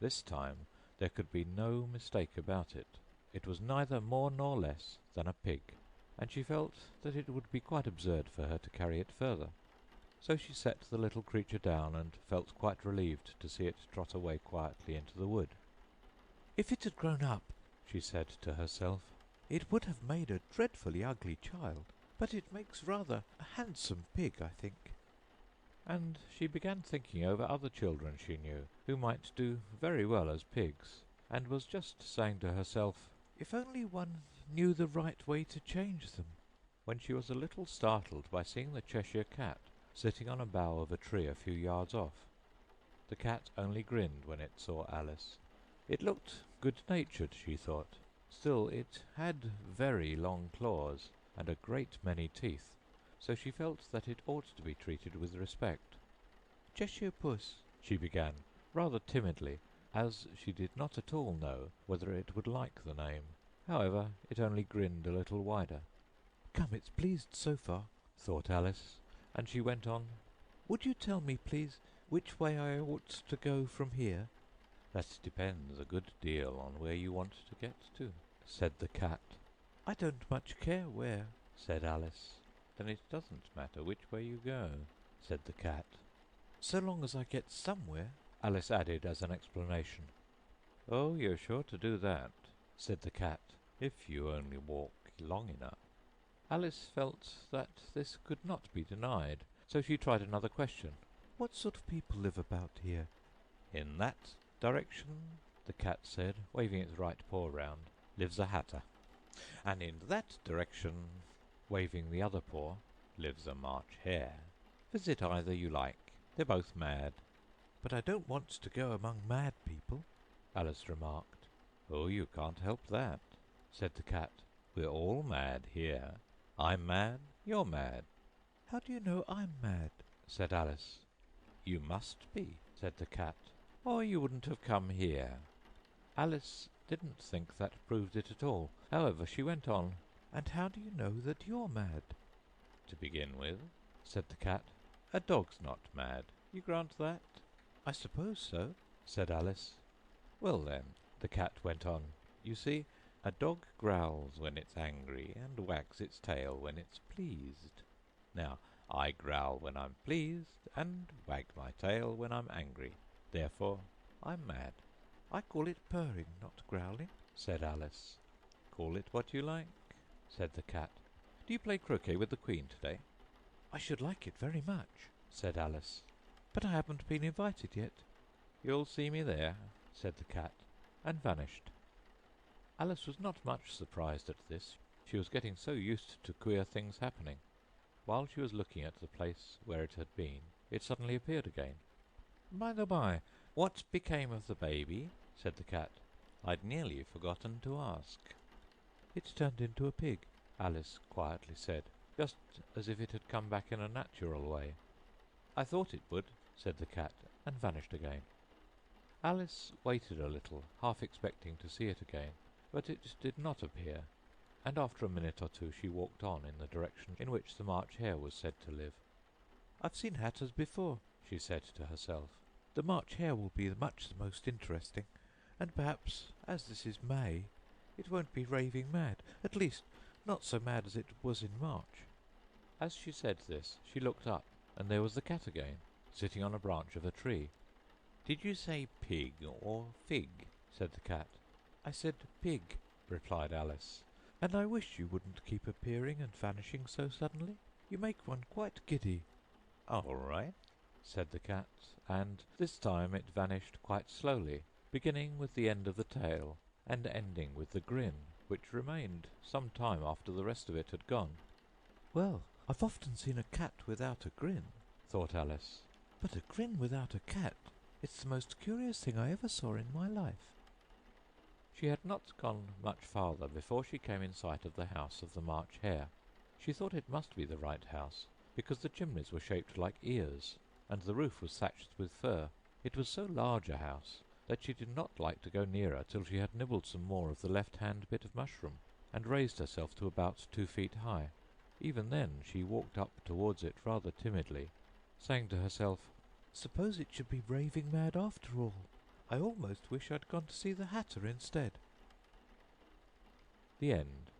[SPEAKER 3] This time there could be no mistake about it. It was neither more nor less than a pig, and she felt that it would be quite absurd for her to carry it further. So she set the little creature down and felt quite relieved to see it trot away quietly into the wood.
[SPEAKER 2] "If it had grown up,"
[SPEAKER 3] she said to herself,
[SPEAKER 2] "it would have made a dreadfully ugly child, but it makes rather a handsome pig, I think."
[SPEAKER 3] And she began thinking over other children she knew, who might do very well as pigs, and was just saying to herself,
[SPEAKER 2] "If only one knew the right way to change them,"
[SPEAKER 3] when she was a little startled by seeing the Cheshire Cat sitting on a bough of a tree a few yards off. The cat only grinned when it saw Alice. It looked good-natured, she thought. Still, it had very long claws and a great many teeth, so she felt that it ought to be treated with respect.
[SPEAKER 2] "Cheshire Puss,"
[SPEAKER 3] she began, rather timidly, as she did not at all know whether it would like the name. However, it only grinned a little wider.
[SPEAKER 2] "Come, it's pleased so far,"
[SPEAKER 3] thought Alice, and she went on,
[SPEAKER 2] "Would you tell me, please, which way I ought to go from here?"
[SPEAKER 3] "That depends a good deal on where you want to get to," said the cat.
[SPEAKER 2] "I don't much care where,"
[SPEAKER 3] said Alice. "Then it doesn't matter which way you go," said the cat.
[SPEAKER 2] "So long as I get somewhere,"
[SPEAKER 3] Alice added as an explanation. "Oh, you're sure to do that," said the cat, "if you only walk long enough." Alice felt that this could not be denied, so she tried another question.
[SPEAKER 2] "What sort of people live about here?"
[SPEAKER 3] "In that direction," the cat said, waving its right paw round, "lives a hatter. And in that direction," waving the other paw, "lives a March hare. Visit either you like. They're both mad."
[SPEAKER 2] "But I don't want to go among mad people,"
[SPEAKER 3] Alice remarked. "Oh, you can't help that," said the cat. "We're all mad here. I'm mad, you're mad."
[SPEAKER 2] "How do you know I'm mad?"
[SPEAKER 3] said Alice. "You must be," said the cat, "or you wouldn't have come here." Alice didn't think that proved it at all. However, she went on.
[SPEAKER 2] "And how do you know that you're mad?"
[SPEAKER 3] "To begin with," said the cat, "a dog's not mad. You grant that?"
[SPEAKER 2] "I suppose so,"
[SPEAKER 3] said Alice. "Well then," the cat went on, "you see, a dog growls when it's angry and wags its tail when it's pleased. Now, I growl when I'm pleased and wag my tail when I'm angry. Therefore, I'm mad."
[SPEAKER 2] "I call it purring, not growling,"
[SPEAKER 3] said Alice. "Call it what you like," said the cat. "Do you play croquet with the Queen today?"
[SPEAKER 2] "I should like it very much,"
[SPEAKER 3] said Alice.
[SPEAKER 2] "but I haven't been invited yet."
[SPEAKER 3] "You'll see me there," said the cat, and vanished. Alice was not much surprised at this. She was getting so used to queer things happening. While she was looking at the place where it had been, it suddenly appeared again. "By the by, what became of the baby?" said the cat. "I'd nearly forgotten to ask."
[SPEAKER 2] "It turned into a pig,"
[SPEAKER 3] Alice quietly said, just as if it had come back in a natural way. "I thought it would," said the cat, and vanished again. Alice waited a little, half expecting to see it again, but it did not appear, and after a minute or two she walked on in the direction in which the March Hare was said to live.
[SPEAKER 2] "I've seen hatters before," she said to herself. "The March Hare will be much the most interesting, and perhaps, as this is May, it won't be raving mad, at least not so mad as it was in March."
[SPEAKER 3] As she said this, she looked up, and there was the cat again, sitting on a branch of a tree. "Did you say pig or fig?" said the cat.
[SPEAKER 2] "I said pig," replied Alice, "and I wish you wouldn't keep appearing and vanishing so suddenly. You make one quite giddy."
[SPEAKER 3] "All right," said the cat, and this time it vanished quite slowly, beginning with the end of the tail, and ending with the grin, which remained some time after the rest of it had gone.
[SPEAKER 2] "Well, I've often seen a cat without a grin," thought Alice, "but a grin without a cat, it's the most curious thing I ever saw in my life."
[SPEAKER 3] She had not gone much farther before she came in sight of the house of the March Hare. She thought it must be the right house, because the chimneys were shaped like ears, and the roof was thatched with fur. It was so large a house that she did not like to go nearer till she had nibbled some more of the left-hand bit of mushroom, and raised herself to about 2 feet high. Even then she walked up towards it rather timidly, saying to herself,
[SPEAKER 2] "Suppose it should be raving mad after all? I almost wish I'd gone to see the hatter instead."
[SPEAKER 3] The End.